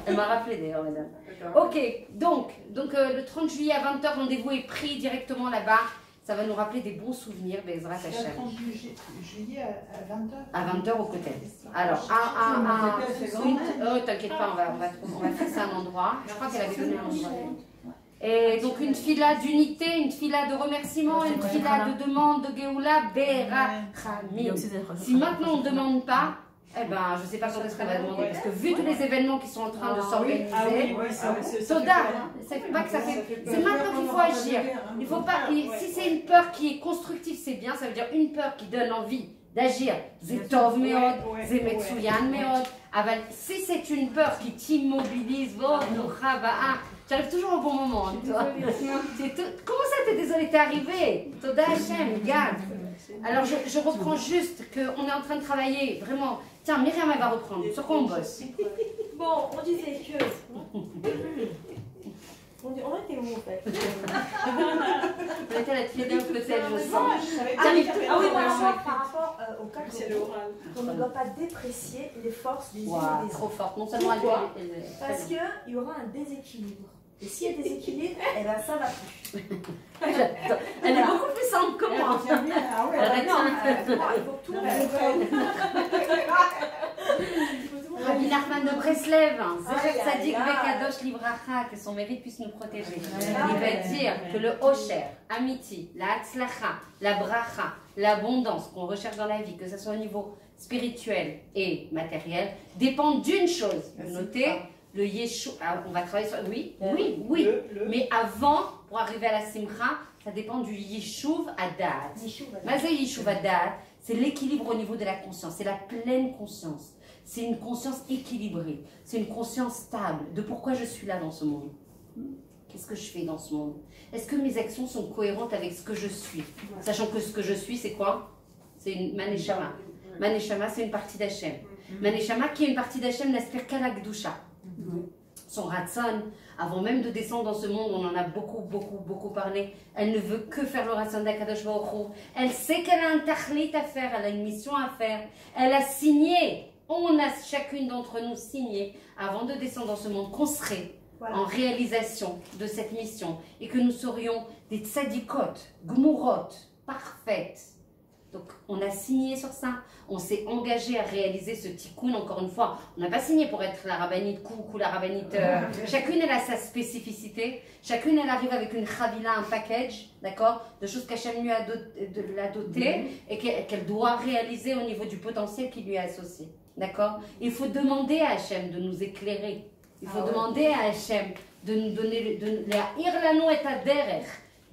Elle m'a rappelé d'ailleurs, madame. Ok, donc le 30 juillet à 20h, rendez-vous est pris directement là-bas. Ça va nous rappeler des bons souvenirs, Bezrat Hachem. Le 30 juillet à 20h. À 20h au côté. Alors, t'inquiète pas, on va fixer un endroit. Je crois qu'elle avait donné un endroit. Et donc une fila d'unité, une fila de remerciement, une fila de demande de Géoula, Berachamim. Si maintenant on ne demande pas, eh ben, je ne sais pas quand est-ce qu'elle va demander, parce que vu tous les événements qui sont en train de s'organiser, Soda, c'est pas que ça fait. C'est maintenant qu'il faut agir. Il faut pas. Si c'est une peur qui est constructive, c'est bien. Ça veut dire une peur qui donne envie d'agir. Zetov meod, zemetsuyan meod. Si c'est une peur qui t'immobilise, tu arrives toujours au bon moment. Toi. Comment ça, t'es désolé, t'es arrivé? Soda Hachem, garde. Alors je reprends juste qu'on est en train de travailler vraiment. Tiens, Myriam elle va reprendre. Sur quoi on bosse? Bon, on disait que. On était où en fait? On était à la fille d'un peut-être, je sens. Ah oui, par rapport au cas qu'on ne doit pas déprécier les forces des unes et des trop autres. forte. Non seulement parce qu'il y aura un déséquilibre. Et s'il y a déséquilibre, eh ben ça va plus. Elle est beaucoup plus simple que moi. Il faut tout. Rabbi Nachman de Breslev, Zecher Tzadik Bekadosh Livracha, que son mérite puisse nous protéger. Il va dire que le Osher, Amiti, la Hatzlacha, la Bracha, l'abondance qu'on recherche dans la vie, que ce soit au niveau spirituel et matériel, dépendent d'une chose. Notez, le Yeshua. On va travailler sur. Oui. Mais avant, pour arriver à la Simcha, ça dépend du Yeshuv Adat. Mazé Yeshuv Adat, c'est l'équilibre au niveau de la conscience, c'est la pleine conscience. C'est une conscience équilibrée, c'est une conscience stable de pourquoi je suis là dans ce monde. Qu'est-ce que je fais dans ce monde? Est-ce que mes actions sont cohérentes avec ce que je suis? Sachant que ce que je suis, c'est quoi? C'est une Maneshama. Maneshama, c'est une partie d'Hachem. Maneshama, qui est une partie d'Hachem, n'aspire qu'à la Gdusha. Son Ratson, avant même de descendre dans ce monde, on en a beaucoup parlé. Elle ne veut que faire le Ratson d'Akadosh Baruch Hu. Elle sait qu'elle a un tachlit à faire, elle a une mission à faire. Elle a signé. On a chacune d'entre nous signé avant de descendre dans ce monde qu'on serait en réalisation de cette mission et que nous serions des tzadikot, gmurot, parfaites. Donc on a signé sur ça, on s'est engagé à réaliser ce tikkun. Encore une fois, on n'a pas signé pour être la rabbinite kouk ou la rabbinite. Chacune elle a sa spécificité, chacune elle arrive avec une chavila, un package, d'accord, de choses qu'Hachem lui a dotées et qu'elle doit réaliser au niveau du potentiel qui lui est associé. D'accord? Il faut demander à Hachem de nous éclairer. Il faut demander à Hachem de nous donner,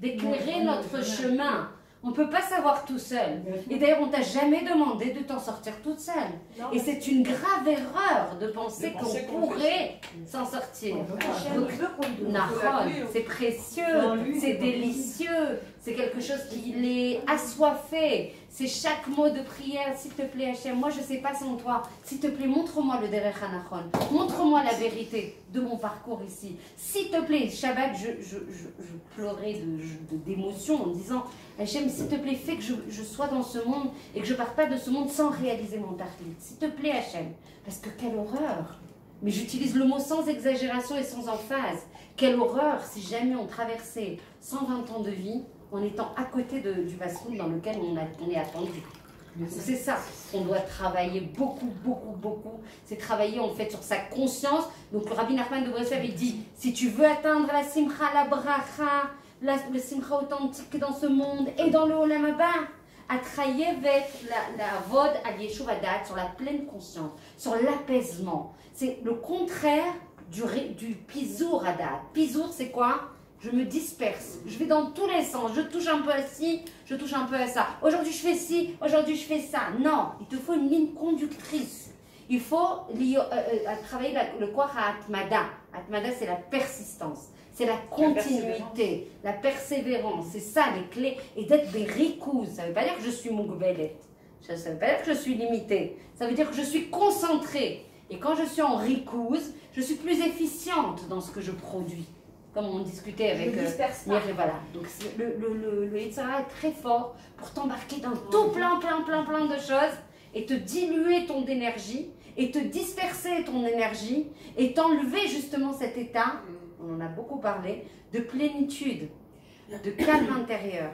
d'éclairer notre chemin. On ne peut pas savoir tout seul. Et d'ailleurs, on ne t'a jamais demandé de t'en sortir toute seule. Et c'est une grave erreur de penser qu'on pourrait s'en sortir. C'est précieux, c'est délicieux, c'est quelque chose qui l'est assoiffé. C'est chaque mot de prière, s'il te plaît Hachem, moi je ne sais pas sans toi, s'il te plaît montre-moi le derech hanachon, montre-moi la vérité de mon parcours ici. S'il te plaît, Shabbat, je pleurais d'émotion en disant Hachem, s'il te plaît, fais que je sois dans ce monde et que je ne parte pas de ce monde sans réaliser mon tachlit. S'il te plaît Hachem, parce que quelle horreur. Mais j'utilise le mot sans exagération et sans emphase. Quelle horreur si jamais on traversait 120 ans de vie en étant à côté du bassin dans lequel on est attendu. C'est ça qu'on doit travailler beaucoup, beaucoup, beaucoup. C'est travailler en fait sur sa conscience. Donc le Rabbi Nachman de Breslev, il dit, si tu veux atteindre la simcha, la bracha, le simcha authentique dans ce monde et dans le Olam Haba, à travailler avec la vod à Yeshuv Hadat, sur la pleine conscience, sur l'apaisement. C'est le contraire du pizour Hadat. Pizour, c'est quoi? Je me disperse, je vais dans tous les sens, je touche un peu à ci, je touche un peu à ça. Aujourd'hui je fais ci, aujourd'hui je fais ça. Non, il te faut une ligne conductrice. Il faut travailler le quoi à Atmada. Atmada, c'est la persistance, c'est la continuité, la persévérance. C'est ça les clés. Et d'être des rikous, ça ne veut pas dire que je suis mougbelet. Ça ne veut pas dire que je suis limitée. Ça veut dire que je suis concentrée. Et quand je suis en rikouz, je suis plus efficiente dans ce que je produis. Comme on discutait avec Myriam, voilà. Donc le Yitzhara est très fort pour t'embarquer dans tout plein de choses et te diluer ton énergie et te disperser ton énergie et t'enlever justement cet état, on en a beaucoup parlé, de plénitude, de calme intérieur,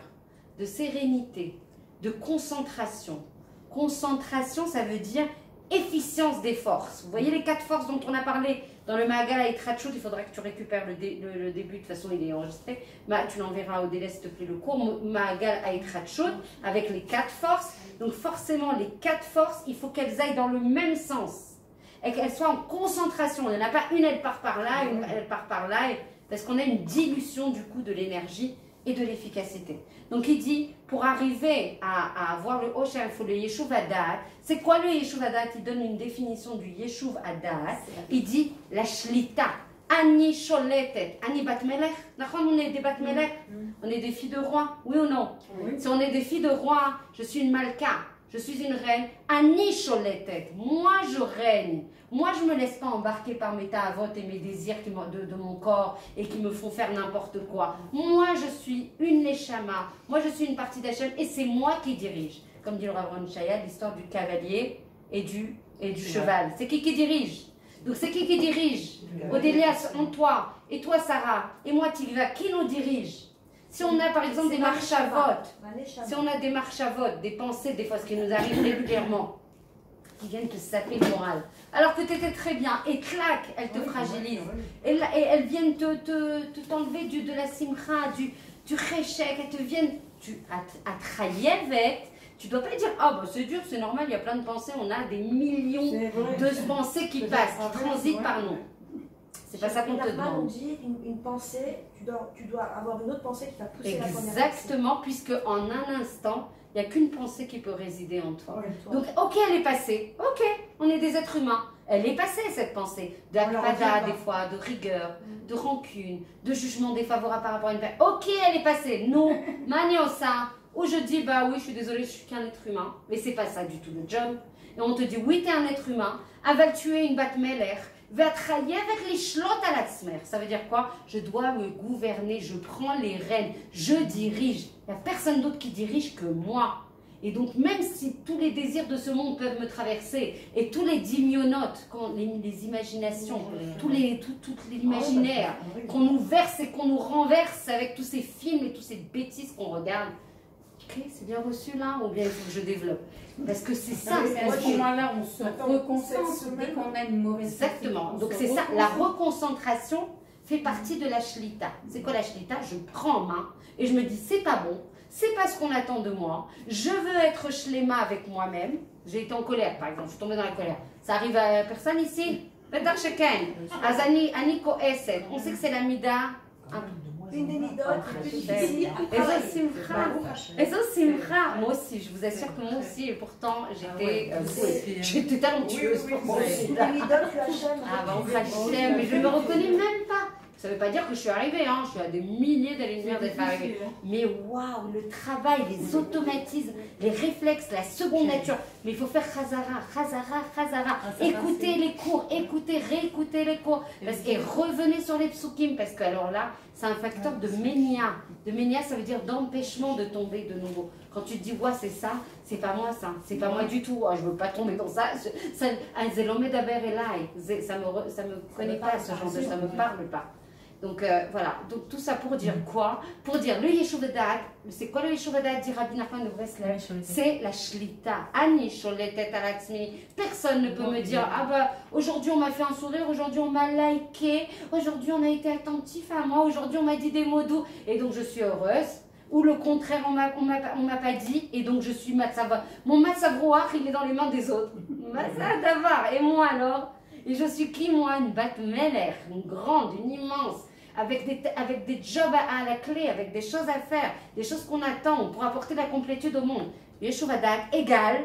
de sérénité, de concentration. Concentration, ça veut dire efficience des forces. Vous voyez les 4 forces dont on a parlé dans le Mahagal à Yitrachut, il faudra que tu récupères le début, de toute façon il est enregistré. Tu l'enverras au délai s'il te plaît le cours. Mahagal à Yitrachut avec les 4 forces. Donc forcément les 4 forces, il faut qu'elles aillent dans le même sens. Et qu'elles soient en concentration. Il n'y en a pas une, elle part par là, une, elle part par là. Parce qu'on a une dilution du coup de l'énergie et de l'efficacité. Donc il dit, pour arriver à avoir le Osher, il faut le Yeshuv Hadat. C'est quoi le Yeshuv Hadat? Il donne une définition du Yeshuv Hadat. Il dit la Shlita. Ani Sholetet. Ani Bat Melech. On est des Bat Melech. On est des filles de roi. Oui ou non? Si on est des filles de roi, je suis une Malka. Je suis une reine. Ani Sholetet. Moi je règne. Moi, je ne me laisse pas embarquer par mes ta'avot et mes désirs de mon corps et qui me font faire n'importe quoi. Moi, je suis une Neshama. Moi, je suis une partie d'Hachem et c'est moi qui dirige. Comme dit le Rav Ron Shaya, l'histoire du cavalier et du cheval. C'est qui dirige? Donc, c'est qui dirige? Odélia, en toi, et toi, Sarah, et moi, Tigva, qui nous dirige? Si on a par exemple des marchavot, si on a des marchavot, des pensées, des fois, ce qui nous arrive régulièrement, qui viennent te saper le moral. Alors que tu étais très bien, et clac, elles te fragilisent. Et elles viennent t'enlever de la simcha, du réchec, elles te viennent à trayevet. Tu ne dois pas dire, ah bah c'est dur, c'est normal, il y a plein de pensées, on a des millions de pensées qui passent, qui transitent par nous. C'est pas ça qu'on te demande. On dit une pensée, tu dois avoir une autre pensée qui va pousser la première pensée. Exactement, puisque en un instant, il n'y a qu'une pensée qui peut résider en toi. Donc, ok, elle est passée. Ok, on est des êtres humains. Elle est passée, cette pensée. D'akpada, des fois, de rigueur, de rancune, de jugement défavorable par rapport à une personne. Ok, elle est passée. Non, maniosa. Où je dis, bah oui, je suis désolée, je suis qu'un être humain. Mais c'est pas ça du tout le job. Et on te dit, oui, tu es un être humain. Elle tuer une bat meler. Va travailler avec les shlots à l'atzmer. Ça veut dire quoi? Je dois me gouverner, je prends les rênes, je dirige. Il n'y a personne d'autre qui dirige que moi. Et donc, même si tous les désirs de ce monde peuvent me traverser, et tous les dimionotes, les imaginations, tout l'imaginaire qu'on nous verse et qu'on nous renverse avec tous ces films et toutes ces bêtises qu'on regarde, ok, c'est bien reçu là, ou bien il faut que je développe? Parce que c'est ça. À ce moment-là, on se reconcentre dès qu'on a une mauvaise. Exactement. Donc c'est ça, la reconcentration fait partie de la shlita. C'est quoi la shlita? Je prends en main et je me dis, c'est pas bon, c'est pas ce qu'on attend de moi, je veux être shlema avec moi-même. J'ai été en colère, par exemple, je suis tombée dans la colère. Ça arrive à personne ici? Petar Sheken, Azani, Aniko Esed. On sait que c'est la mida. Une des midotes les plus difficiles. Et ça, simcha. Moi aussi, je vous assure que moi aussi, et pourtant, j'étais talentueuse pour moi aussi. Les midotes que Hachem. Ah, bah, on Hachem, mais je ne me reconnais même pas. Ça ne veut pas dire que je suis arrivée, hein. Je suis à des milliers d'années-lumière d'être arrivée. Mais waouh, le travail, les automatismes, les réflexes, la seconde nature. Mais il faut faire chazara. Écoutez les cours, réécoutez les cours. Et revenez sur les psukim, parce que alors là, c'est un facteur de ménia. De ménia, ça veut dire d'empêchement de tomber de nouveau. Quand tu te dis, ouais, c'est ça, c'est pas moi ça, c'est pas moi du tout, oh, je veux pas tomber dans ça. Ça me connaît pas, ce genre de, ça me parle pas. Donc voilà, donc tout ça pour dire quoi? Pour dire le Yeshuv Da'at, c'est quoi le Yeshuv Da'at, dit Rabbi Nachman de Breslev? C'est la shlita. Ani sholetet al atzmi. Personne ne peut me dire, ah bah aujourd'hui on m'a fait un sourire, aujourd'hui on m'a liké, aujourd'hui on a été attentif à moi, aujourd'hui on m'a dit des mots doux et donc je suis heureuse. Ou le contraire, on m'a pas dit et donc je suis matzav. Mon matzavroach, il est dans les mains des autres. Matzav davar. Et moi alors? Et je suis qui moi? Une bat meler, une grande, une immense. Avec des jobs à la clé, avec des choses à faire, des choses qu'on attend pour apporter la complétude au monde. Yeshuv Da'at égale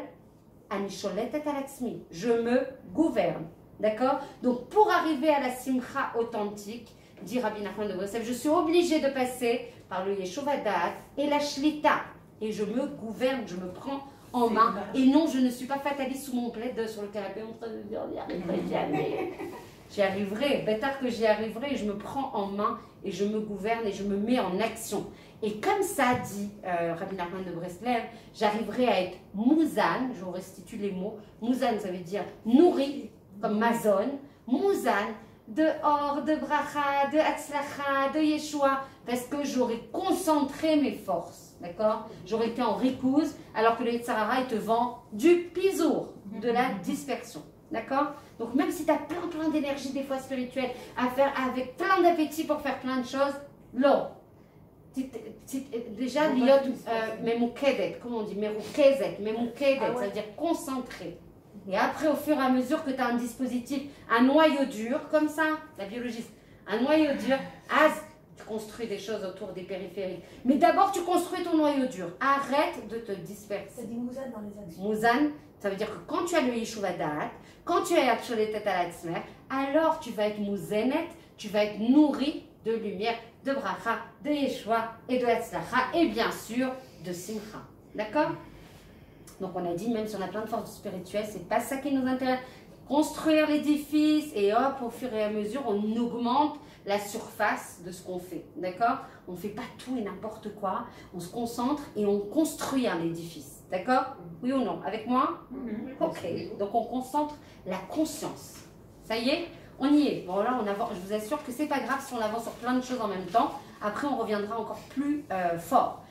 Ani sholetet al atzmi. Je me gouverne. D'accord? Donc pour arriver à la simcha authentique, dit Rabbi Nachman de Breslev, je suis obligée de passer par le Yeshuv Da'at et la shlita. Et je me gouverne, je me prends en main. Et non, je ne suis pas fataliste sous mon plaid sur le canapé en train de dire, j'y arriverai jamais. J'y arriverai, bêtard que j'y arriverai, et je me prends en main et je me gouverne et je me mets en action. Et comme ça dit Rabbi Nachman de Breslev, j'arriverai à être mouzan, je vous restitue les mots. Mouzan, ça veut dire nourri, comme mazon. Mouzan, de or, de bracha, de hatzlacha, de yeshua, parce que j'aurais concentré mes forces, d'accord? J'aurais été en rikouz, alors que le Yetzer Hara, il te vend du pizour, de la dispersion, d'accord? Donc même si tu as plein d'énergie des fois spirituelle à faire, avec plein d'appétit pour faire plein de choses, là, déjà, memoukedet, comment on dit? Memoukezet, ça veut dire concentré. Et après, au fur et à mesure que tu as un dispositif, un noyau dur, comme ça, la biologiste, un noyau dur, tu construis des choses autour des périphériques. Mais d'abord, tu construis ton noyau dur. Arrête de te disperser. C'est dit Mouzan dans les actions. Mouzan, ça veut dire que quand tu as le Yeshuv Da'at, quand tu as Sholetet al atzmer, alors tu vas être Mouzenet, tu vas être nourri de lumière, de bracha, de Yeshua et de Hatzlacha, et bien sûr de Simcha. D'accord? Donc on a dit, même si on a plein de forces spirituelles, c'est pas ça qui nous intéresse. Construire l'édifice et hop, au fur et à mesure, on augmente la surface de ce qu'on fait. D'accord? On ne fait pas tout et n'importe quoi. On se concentre et on construit un édifice. D'accord? Oui ou non? Avec moi? Ok. Donc on concentre la conscience. Ça y est? On y est. Bon là, on avance. Je vous assure que c'est pas grave si on avance sur plein de choses en même temps. Après, on reviendra encore plus fort.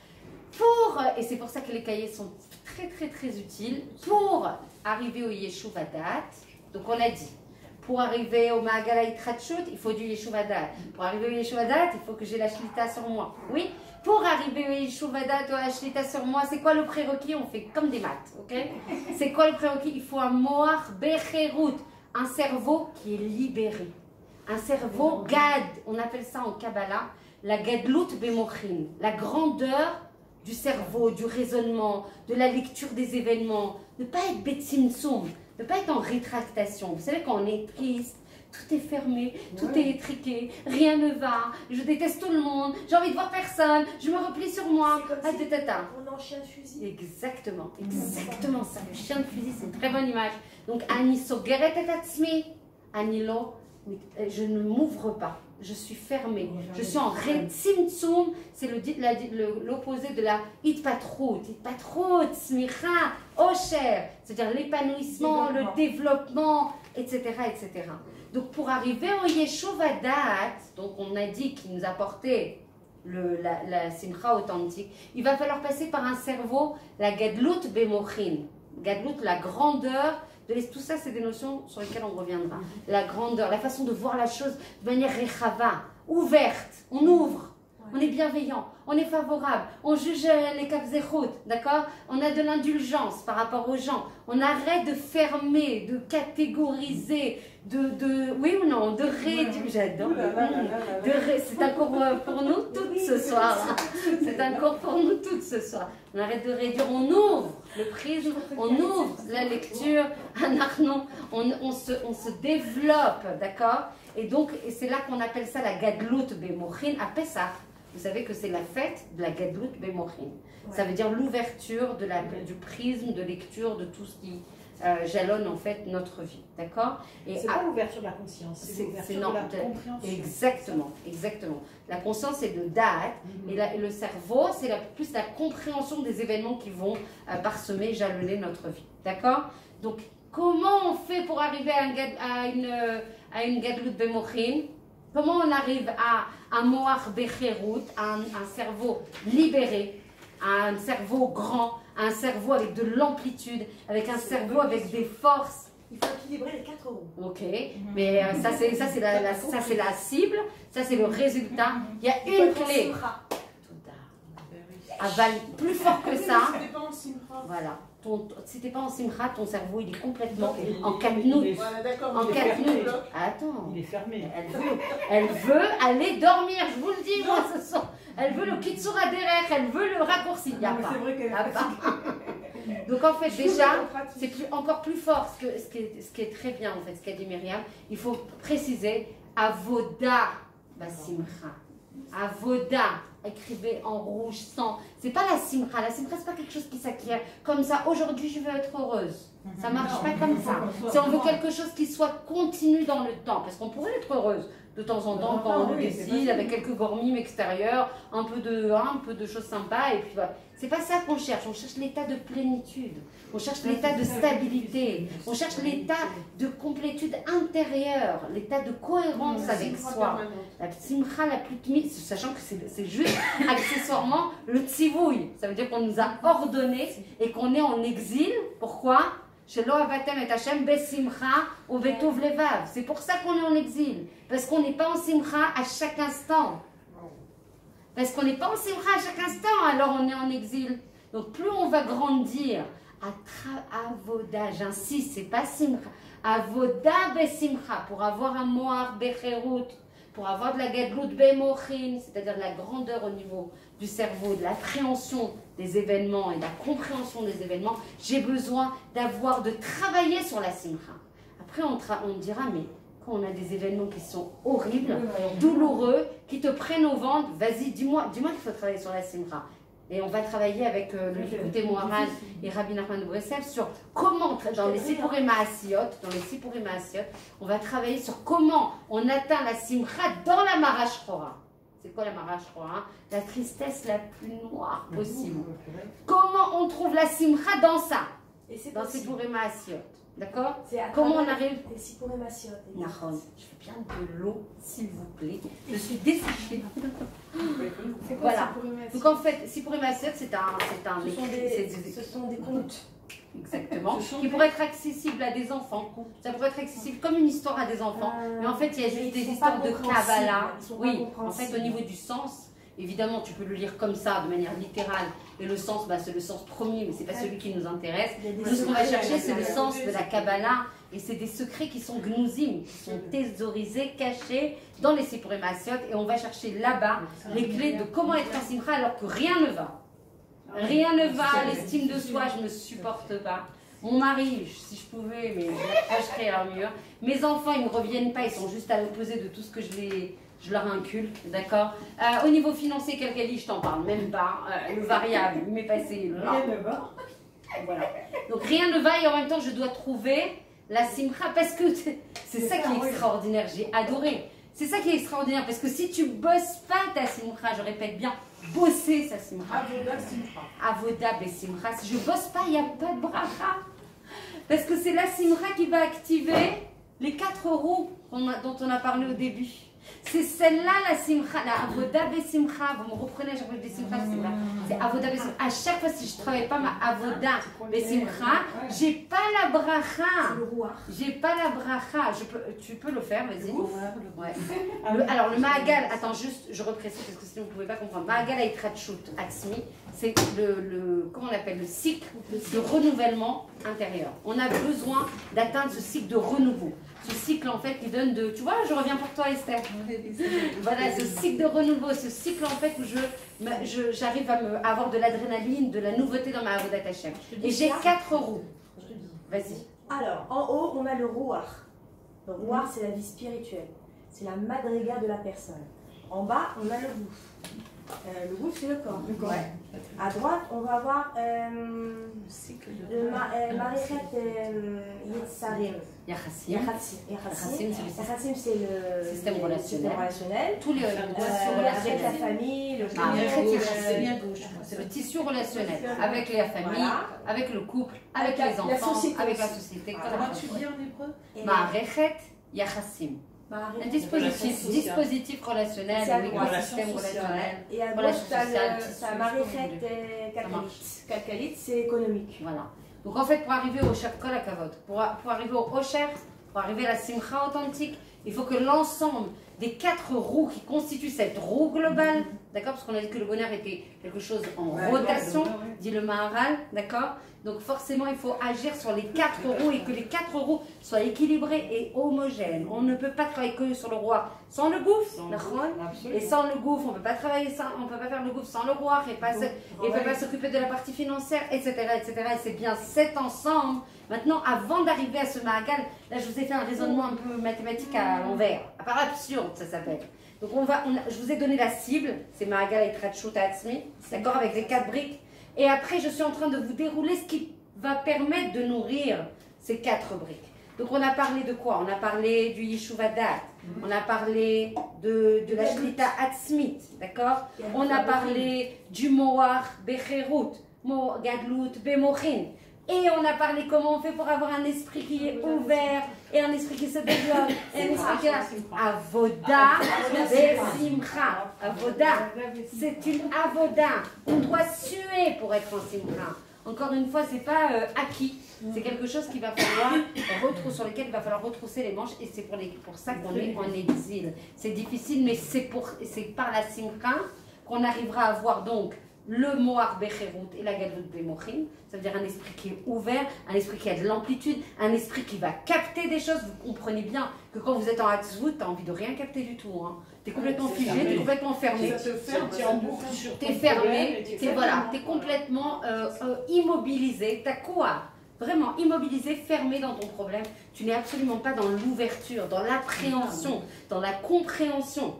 Et c'est pour ça que les cahiers sont très utiles pour arriver au Yeshuv Da'at. Donc on a dit, pour arriver au Ma'agala Yitrachut, il faut du Yeshuv Da'at. Pour arriver au Yeshuv Da'at, il faut que j'ai la Shlita sur moi. Oui. Pour arriver au Yeshuv Da'at ou à la Shlita sur moi, c'est quoi le prérequis? On fait comme des maths, ok? C'est quoi le prérequis? Il faut un Moach Becherut, un cerveau qui est libéré. Un cerveau Gad, on appelle ça en Kabbalah, la Gadlut Bemochin, la grandeur du cerveau, du raisonnement, de la lecture des événements, ne pas être betsimtsum, ne pas être en rétractation. Vous savez, quand on est triste, tout est fermé, tout est étriqué, rien ne va, je déteste tout le monde, j'ai envie de voir personne, je me replie sur moi. On en chien de fusil. Exactement ça, le chien de fusil, c'est une très bonne image. Donc, Ani sogeret et atzmi, Anilo, je ne m'ouvre pas. Je suis fermée, je suis en retzimtzum, c'est l'opposé de la hitpatrout, smicha, osher, c'est-à-dire l'épanouissement, le développement, etc., etc. Donc pour arriver au Yeshuv Da'at, donc on a dit qu'il nous apportait la simcha authentique, il va falloir passer par un cerveau, la gadlut bemochin, gadlut, la grandeur. Tout ça, c'est des notions sur lesquelles on reviendra. La grandeur, la façon de voir la chose de manière rechava, ouverte. On ouvre, on est bienveillant, on est favorable, on juge les kapzechut, d'accord? On a de l'indulgence par rapport aux gens. On arrête de fermer, de catégoriser, oui ou non, de réduire. J'adore. C'est un cours pour nous toutes ce soir. C'est un cours pour nous toutes ce soir. On arrête de réduire, on ouvre le prisme, on ouvre la lecture, on se développe, d'accord? Et donc, c'est là qu'on appelle ça la Gadlut Bemochin à Pessah. Vous savez que c'est la fête de la Gadlut Bemochin. Ça veut dire l'ouverture du prisme de lecture de tout ce qui jalonne en fait notre vie, d'accord? C'est pas l'ouverture de la conscience, c'est l'ouverture de la compréhension. Exactement. La conscience c'est le da'at, et le cerveau c'est plus la compréhension des événements qui vont parsemer, jalonner notre vie, d'accord? Donc comment on fait pour arriver à une Gadlut Bemochin? Comment on arrive à un moar becherut, à un cerveau libéré, à un cerveau grand, à un cerveau avec de l'amplitude, avec un cerveau avec des forces. Il faut équilibrer les 4 roues. Ok, mais ça c'est la cible, ça c'est le résultat. Il y a une clé. Aval, plus fort que ça. Voilà. Si t'es pas en simcha, ton cerveau il est complètement en katnout. En katnout. Attends. Il est fermé. Elle veut aller dormir, je vous le dis moi ce soir. Elle veut le kitsura derrière, elle veut le raccourci. Il n'y a pas. Donc en fait déjà, c'est encore plus fort ce qui est très bien en fait, ce qu'a dit Myriam. Il faut préciser avoda basimcha. Avoda, écrivez en rouge, sans. C'est pas la simcha. La simcha, c'est pas quelque chose qui s'acquiert comme ça. Aujourd'hui, je veux être heureuse. Ça marche pas comme ça. Si on veut quelque chose qui soit continu dans le temps, parce qu'on pourrait être heureuse de temps en temps quand on décide, avec quelques gormimes extérieures, un peu de choses sympas, et puis voilà. C'est pas ça qu'on cherche. On cherche l'état de plénitude. On cherche l'état de stabilité. On cherche l'état de complétude intérieure, l'état de cohérence avec soi. La simcha la plus timide, sachant que c'est juste accessoirement le tzivouille. Ça veut dire qu'on nous a ordonné et qu'on est en exil. Pourquoi? C'est pour ça qu'on est en exil. Parce qu'on n'est pas en simcha à chaque instant. Parce qu'on n'est pas en simcha à chaque instant, alors on est en exil. Donc plus on va grandir à avoda, j'insiste, c'est pas simcha, avoda besimcha, pour avoir un moar becherut, pour avoir de la gadlout bemochin, c'est-à-dire de la grandeur au niveau du cerveau, de l'appréhension des événements et de la compréhension des événements, j'ai besoin de travailler sur la simcha. Après on dira, mais quand on a des événements qui sont horribles, douloureux, qui te prennent au ventre, vas-y, dis-moi qu'il faut travailler sur la simcha. Et on va travailler avec le Likutei Moharan et Rabbi Nachman de Breslev sur comment, dans les Sipurim Maasiot, on va travailler sur comment on atteint la simcha dans la Mara Shchora. C'est quoi la Mara Shchora? La tristesse la plus noire possible. Comment on trouve la simcha dans ça? Dans Sipurim Maasiot. D'accord? Comment on arrive? Les Sipurim Maasiot. Nahon, je veux bien de l'eau, s'il vous plaît. Je suis desséchée. Voilà. Donc en fait, Sipurim Maasiot, ce sont des contes. Exactement. Qui pourraient être accessibles à des enfants. Ça pourrait être accessible comme une histoire à des enfants. Mais en fait, il y a juste des histoires de Kabbalah. Oui, en fait, au niveau du sens. Évidemment, tu peux le lire comme ça, de manière littérale, et le sens, c'est le sens premier, mais ce n'est pas celui qui nous intéresse. Nous, ce qu'on va chercher, c'est le sens de la Kabbalah, et c'est des secrets qui sont gnuzim, qui sont thésaurisés, cachés dans les Sipurim Maasiot, et on va chercher là-bas les clés de comment être en simcha alors que rien ne va. Rien ne va, l'estime de soi, je ne supporte pas. Mon mari, si je pouvais, mais je l'accrocherais à un mur. Mes enfants, ils ne me reviennent pas, ils sont juste à l'opposé de tout ce que je leur inculque, d'accord. Au niveau financier, quel qu'elle dit, je t'en parle même pas. Le variable, il m'est passé. Rien ne va. Voilà. Donc rien ne va et en même temps, je dois trouver la simcha parce que c'est ça qui est extraordinaire. J'ai adoré. C'est ça qui est extraordinaire parce que si tu bosses pas ta simcha, je répète bien, bosser sa simcha. Avoda simcha. Avoda besimcha. Si je bosse pas, il n'y a pas de bracha. Parce que c'est la simcha qui va activer les 4 roues dont on a parlé au début. C'est celle-là la simcha, la avoda besimcha. Vous me reprenez à chaque fois que je dis simcha, c'est avoda besimcha. À chaque fois, si je ne travaille pas ma avoda besimcha, j'ai pas la bracha. J'ai pas la bracha. Tu peux le faire, vas-y. Ouais. Alors le ma'agal, attends juste, je reprécise parce que sinon vous ne pouvez pas comprendre. Ma'agal ha'itratshut atzmi, c'est comment on appelle, le cycle de renouvellement intérieur. On a besoin d'atteindre ce cycle de renouveau. Ce cycle en fait qui donne de... Tu vois, je reviens pour toi Esther. Voilà, ce cycle de renouveau, ce cycle en fait où j'arrive à avoir de l'adrénaline, de la nouveauté dans ma avodat Hashem. Et j'ai 4 roues. Vas-y. Alors, en haut, on a le ruach. Le ruach, c'est la vie spirituelle. C'est la madriga de la personne. En bas, on a le gouffre. Le gouffre, c'est le corps. Ouais. À droite, on va avoir le Marichet Yetzarim. Yachassim, c'est le système relationnel. Tous les relations avec la famille, c'est le tissu relationnel avec la famille, avec le couple, avec les enfants, avec la société. Comment tu dis en hébreu? Marichet Yachassim. Un dispositif relationnel, écosystème relationnel. Et à gauche, tu as Marifet Kalkalit, c'est économique. Voilà. Donc en fait, pour arriver au Cher Kol HaKavod, pour arriver au Osher, pour arriver à la Simcha authentique, il faut que l'ensemble des 4 roues qui constituent cette roue globale, d'accord, parce qu'on a dit que le bonheur était quelque chose en rotation, dit le Maharal, d'accord. Donc forcément, il faut agir sur les 4 roues et que les 4 roues soient équilibrées et homogènes. On ne peut pas travailler que sur le roi sans le gouffre, et sans le gouffre, on ne peut pas travailler sans, on peut pas faire le gouffre sans le roi, et peut pas s'occuper de la partie financière, etc., etc. Et c'est bien cet ensemble. Maintenant, avant d'arriver à ce Mahagal, là je vous ai fait un raisonnement un peu mathématique à l'envers, à part absurde ça s'appelle. Donc je vous ai donné la cible, c'est Mahagal et Tratchut Atzmi, d'accord, avec les 4 briques. Et après, je suis en train de vous dérouler ce qui va permettre de nourrir ces 4 briques. Donc, on a parlé de quoi? On a parlé du Yeshuvadat, on a parlé de la Shlita Atzmit, d'accord? On a parlé du Moar Becherut, Gadlut Bemochin. Et on a parlé comment on fait pour avoir un esprit qui est ouvert et un esprit qui se développe. Et un esprit qui est Avoda Besimcha. Avoda, c'est une Avoda. On doit suer pour être en Simcha. Encore une fois, c'est pas acquis. C'est quelque chose qu'il va falloir sur lequel il va falloir retrousser les manches. Et c'est pour ça qu'on est en exil. C'est difficile, mais c'est par la Simcha qu'on arrivera à avoir donc le Moar Becherut et la Gadlut Bemochin, ça veut dire un esprit qui est ouvert, un esprit qui a de l'amplitude, un esprit qui va capter des choses. Vous comprenez bien que quand vous êtes en Hatzvut, tu n'as envie de rien capter du tout. Hein. Tu es complètement figé, tu es complètement fermé. Tu es fermé, tu es complètement immobilisé. Tu as quoi? Vraiment immobilisé, fermé dans ton problème. Tu n'es absolument pas dans l'ouverture, dans l'appréhension, dans la compréhension.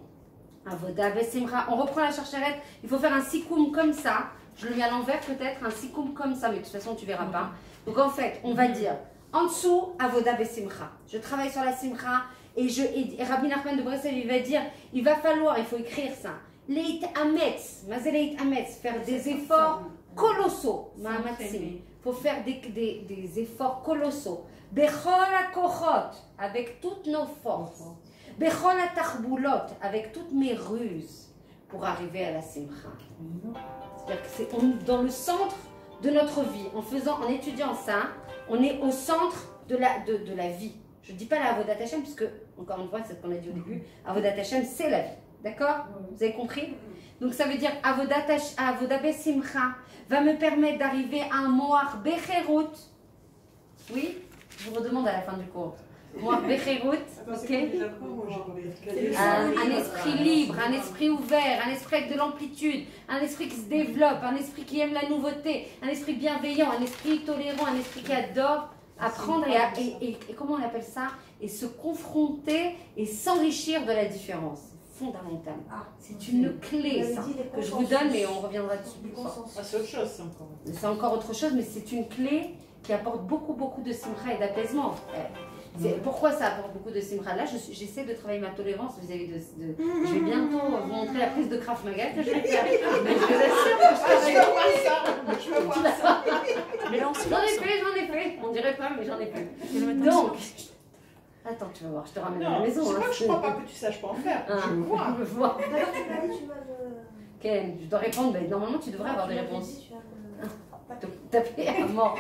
Avoda Besimcha. On reprend la chercherette. Il faut faire un sikoum comme ça. Je le mets à l'envers peut-être, un sikoum comme ça, mais de toute façon tu ne verras pas. Donc en fait, on va dire en dessous Avoda Besimcha. Je travaille sur la Simcha et Rabbi Nachman de Breslev il va dire il faut écrire ça. Leit Ametz, Mazeleit Ametz, faire des efforts colossaux. Il faut faire des efforts colossaux. Bechol HaKochot, avec toutes nos forces. Bechol HaTachboulot, avec toutes mes ruses, pour arriver à la Simcha. C'est-à-dire que c'est dans le centre de notre vie. En étudiant ça, on est au centre de la vie. Je ne dis pas la Avodat Hashem, puisque, encore une fois, c'est ce qu'on a dit au début, Avodat Hashem, c'est la vie. D'accord? Vous avez compris? Donc ça veut dire Avoda Besimcha va me permettre d'arriver à un Moar Becherut. Oui? Je vous redemande à la fin du cours. Moar Becherut, ok? Un esprit libre, un esprit ouvert, un esprit avec de l'amplitude, un esprit qui se développe, un esprit qui aime la nouveauté, un esprit bienveillant, un esprit tolérant, un esprit qui adore apprendre et comment on appelle ça? Et se confronter et s'enrichir de la différence. Fondamental. C'est une clé ça, que je vous donne, mais on reviendra dessus. C'est autre chose, c'est encore autre chose, mais c'est une clé qui apporte beaucoup de simcha et d'apaisement. Pourquoi ça apporte beaucoup de simcha? Là, j'essaie de travailler ma tolérance vis-à-vis de... Je vais bientôt vous montrer la prise de Krav Maga que je vais faire. Mais je vous assure que je veux voir ça. J'en ai fait. On dirait pas, mais j'en ai fait. Donc... Attends, tu vas voir, je te ramène à la maison. C'est pas que je crois pas que tu saches pas en faire. Je vois. Ken, je dois répondre, mais normalement tu devrais avoir des réponses. Taper à mort.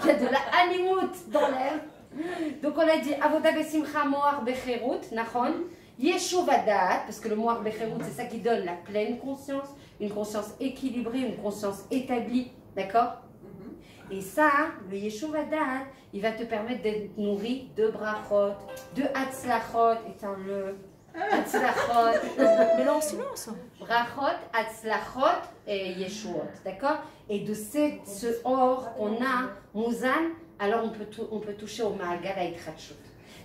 Il y a de la halimout dans l'air. Donc on a dit Avoda Besimcha Moar Becherut, Nachon. Yeshuvadat, parce que le Moar Becherut c'est ça qui donne la pleine conscience, une conscience équilibrée, une conscience établie, d'accord? Et ça, le Yeshuvadat, il va te permettre d'être nourri de brachot, de hatzlachot, éteins-le, hatzlachot. Mais là en silence. Brachot, hatzlachot et yeshuot, d'accord? Et de ce or qu'on a, Mouzan, alors on peut toucher au Mahagal avec Tratchut.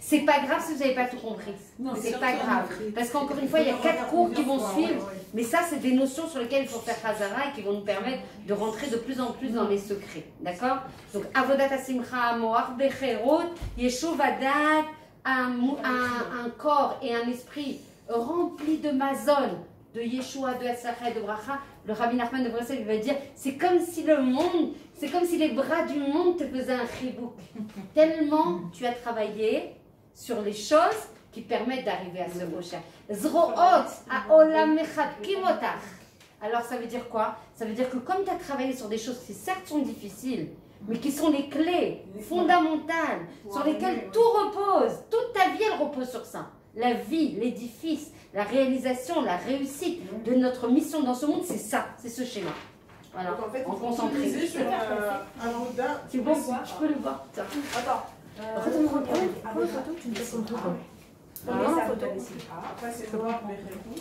C'est pas grave si vous n'avez pas tout compris. C'est pas grave. Parce qu'encore une fois, il y a 4 cours qui vont suivre. Mais ça, c'est des notions sur lesquelles il faut faire Hazara et qui vont nous permettre de rentrer de plus en plus dans les secrets. D'accord? Donc, Avodat Simcha, Moar Becherut, Yeshuvadat, un corps et un esprit remplis de mazon, de Yeshua, de Hatzlacha et de Bracha. Le Rabbi Nachman de Breslev va dire c'est comme si le monde, c'est comme si les bras du monde te faisaient un chibouk. Tellement tu as travaillé sur les choses qui qui permettent d'arriver à ce Osher. Zroot ha'olam mechadkim otach. Alors ça veut dire quoi? Ça veut dire que comme tu as travaillé sur des choses qui certes sont difficiles, mais qui sont les clés fondamentales sur lesquelles tout repose, toute ta vie elle repose sur ça. La vie, l'édifice, la réalisation, la réussite de notre mission dans ce monde, c'est ça, c'est ce schéma. Voilà, donc en fait, en concentré. C'est bon, je peux le voir. Tiens. Attends. Retourne la photo, tu me fais son tour. Après, c'est noir, mais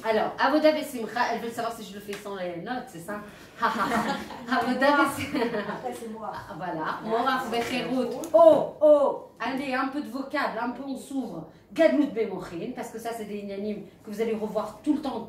alors, Avoda Besimcha, elle veut savoir si je le fais sans les notes, c'est ça? Avoda Besimcha. Après, c'est noir. Voilà. Morach Becherut. Oh, allez, un peu de vocable, un peu on s'ouvre. Gadlut Bemochin, parce que ça, c'est des inanimes que vous allez revoir tout le temps.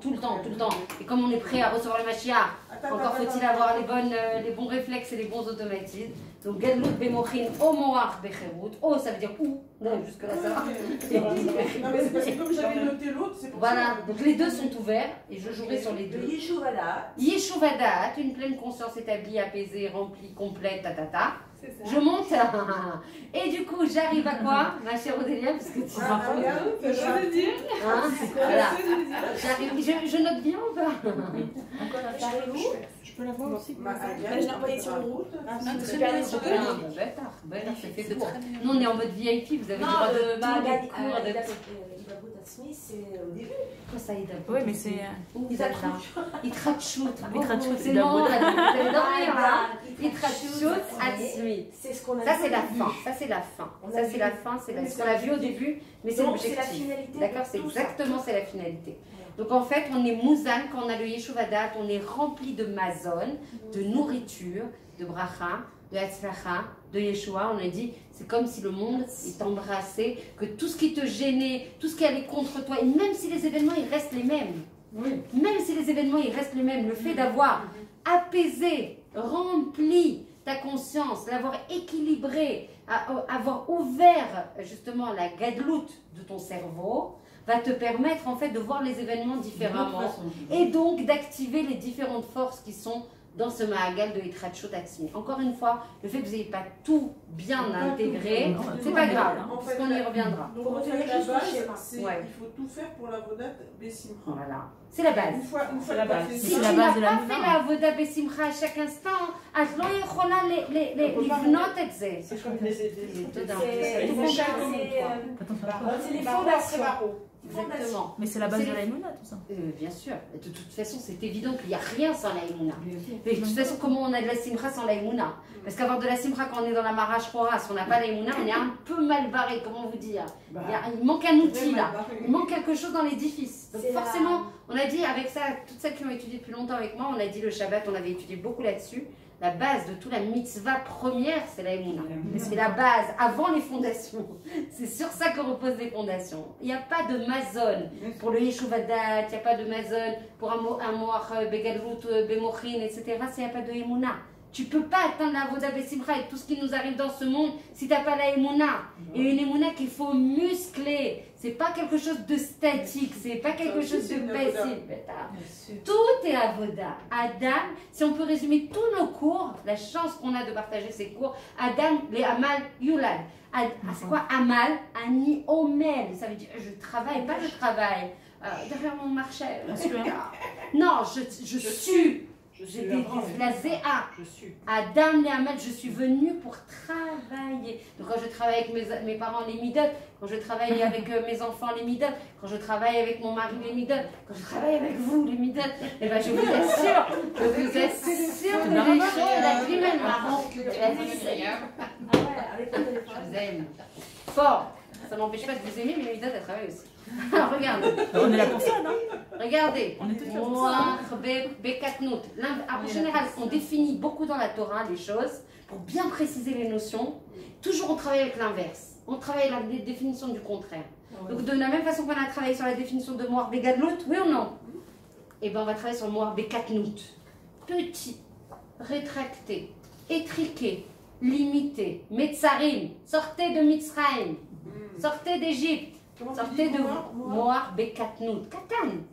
Et comme on est prêt à recevoir le Mashiach, encore faut-il avoir les bons réflexes et les bons automatismes. Donc, Gadlut Bemochin, O Morach Becherut. Oh, ça veut dire où? Non, jusque-là, ça va. non, mais c'est parce que comme j'avais noté l'autre, c'est pour ça. Voilà, donc les deux sont ouverts et je jouerai sur les deux. Yeshuvadat. Yeshuvadat, une pleine conscience établie, apaisée, remplie, complète, tatata. Je monte. Et du coup, j'arrive à quoi, ma chère Odélia, parce que tu vois. Voilà. J'arrive. Je note bien ou pas? Je peux la voir aussi. Je l'ai envoyé sur le route. C'est fait pour. Nous, on est en mode VIP, vous avez le droit de tous les cours. C'est au début. Quoi ça, Ida? Oui, mais c'est. Il trachoute. C'est la vous allez dormir là. Il trachoute Atzmi. C'est ce qu'on a. Ça, c'est la fin. Ça, c'est la fin. Ça, c'est la fin. C'est ce qu'on a vu au début, mais c'est l'objectif. C'est la finalité. D'accord, c'est exactement c'est la finalité. Donc en fait, on est mouzan quand on a le Yeshuvadat, on est rempli de mazon, de nourriture, de bracha, de hatzlacha, de Yeshua. On a dit, c'est comme si le monde t'embrassait, que tout ce qui te gênait, tout ce qui allait contre toi, et même si les événements ils restent les mêmes, même si les événements ils restent les mêmes, le fait d'avoir apaisé, rempli ta conscience, l'avoir équilibré, avoir ouvert justement la gadloute de ton cerveau, va te permettre en fait de voir les événements différemment et donc d'activer les différentes forces qui sont dans ce Mahagal de Yitrachot Atzmi. Encore une fois, le fait que vous n'ayez pas tout bien intégré, c'est pas grave, parce qu'on y reviendra. Donc en fait, la base, il faut tout faire pour la Vodat Bessimcha. Voilà, c'est la base. Une fois la base. Si tu n'as pas fait la Vodat Bessimcha à chaque instant, אז לא יכולה לבנות את זה. C'est comme des תודה. C'est les fondations. Exactement. Mais c'est la base de la Emouna, tout ça. Bien sûr. De toute façon, c'est évident qu'il n'y a rien sans la Emouna. Mais de toute façon, comment on a de la Simcha sans la Emouna? Parce qu'avoir de la Simcha quand on est dans la Marash Rora, si on n'a pas la Emouna, on est un peu mal barré, comment vous dire. Il manque un outil là. Il manque quelque chose dans l'édifice. Donc forcément, on a dit avec ça, toutes celles qui ont étudié depuis longtemps avec moi, on a dit le Shabbat, on avait étudié beaucoup là-dessus. La base de toute la mitzvah première, c'est la Emouna. C'est la base, avant les fondations. C'est sur ça que reposent les fondations. Il n'y a pas de mazon pour le Yeshuvadat, il n'y a pas de mazon pour un moach begalvout, bemochin, etc. Il n'y a pas de Emouna. Tu ne peux pas atteindre la Avoda Besimcha et tout ce qui nous arrive dans ce monde si tu n'as pas la Emouna. Et une Emouna qu'il faut muscler. C'est pas quelque chose de statique, c'est pas quelque chose de passive. Tout est Avoda. Adam, si on peut résumer tous nos cours, la chance qu'on a de partager ces cours, Adam, les Amal, Yulad. C'est quoi Amal? Ani Omel. Ça veut dire je travaille, pas je travaille. Derrière mon marché. Non, je suis. J'étais la ZA. Adam et Amal, je suis venue pour travailler. Donc quand je travaille avec mes parents, les midot, quand je travaille avec mes enfants, les midot, quand je travaille avec mon mari, les midot, quand je travaille avec vous, les midot, et ben je vous assure que les choses, la climate marrant, je vous aime. Fort. Ça n'empêche pas de vous aimer, mais les midot, elles travaillent aussi. Alors, regardez. On est là pour ça, non? Regardez. On est tous là pour ça. En général, on définit beaucoup dans la Torah les choses pour bien préciser les notions. Toujours, on travaille avec l'inverse. On travaille avec la définition du contraire. Donc, de la même façon qu'on a travaillé sur la définition de Moar Begadlut, oui ou non? Et bien, on va travailler sur Moar Bekatnout. Petit, rétracté, étriqué, limité, Metzarim, sortez de Mitzrayim, sortez d'Égypte. Sortez de Moar Bekatnout. Katanout.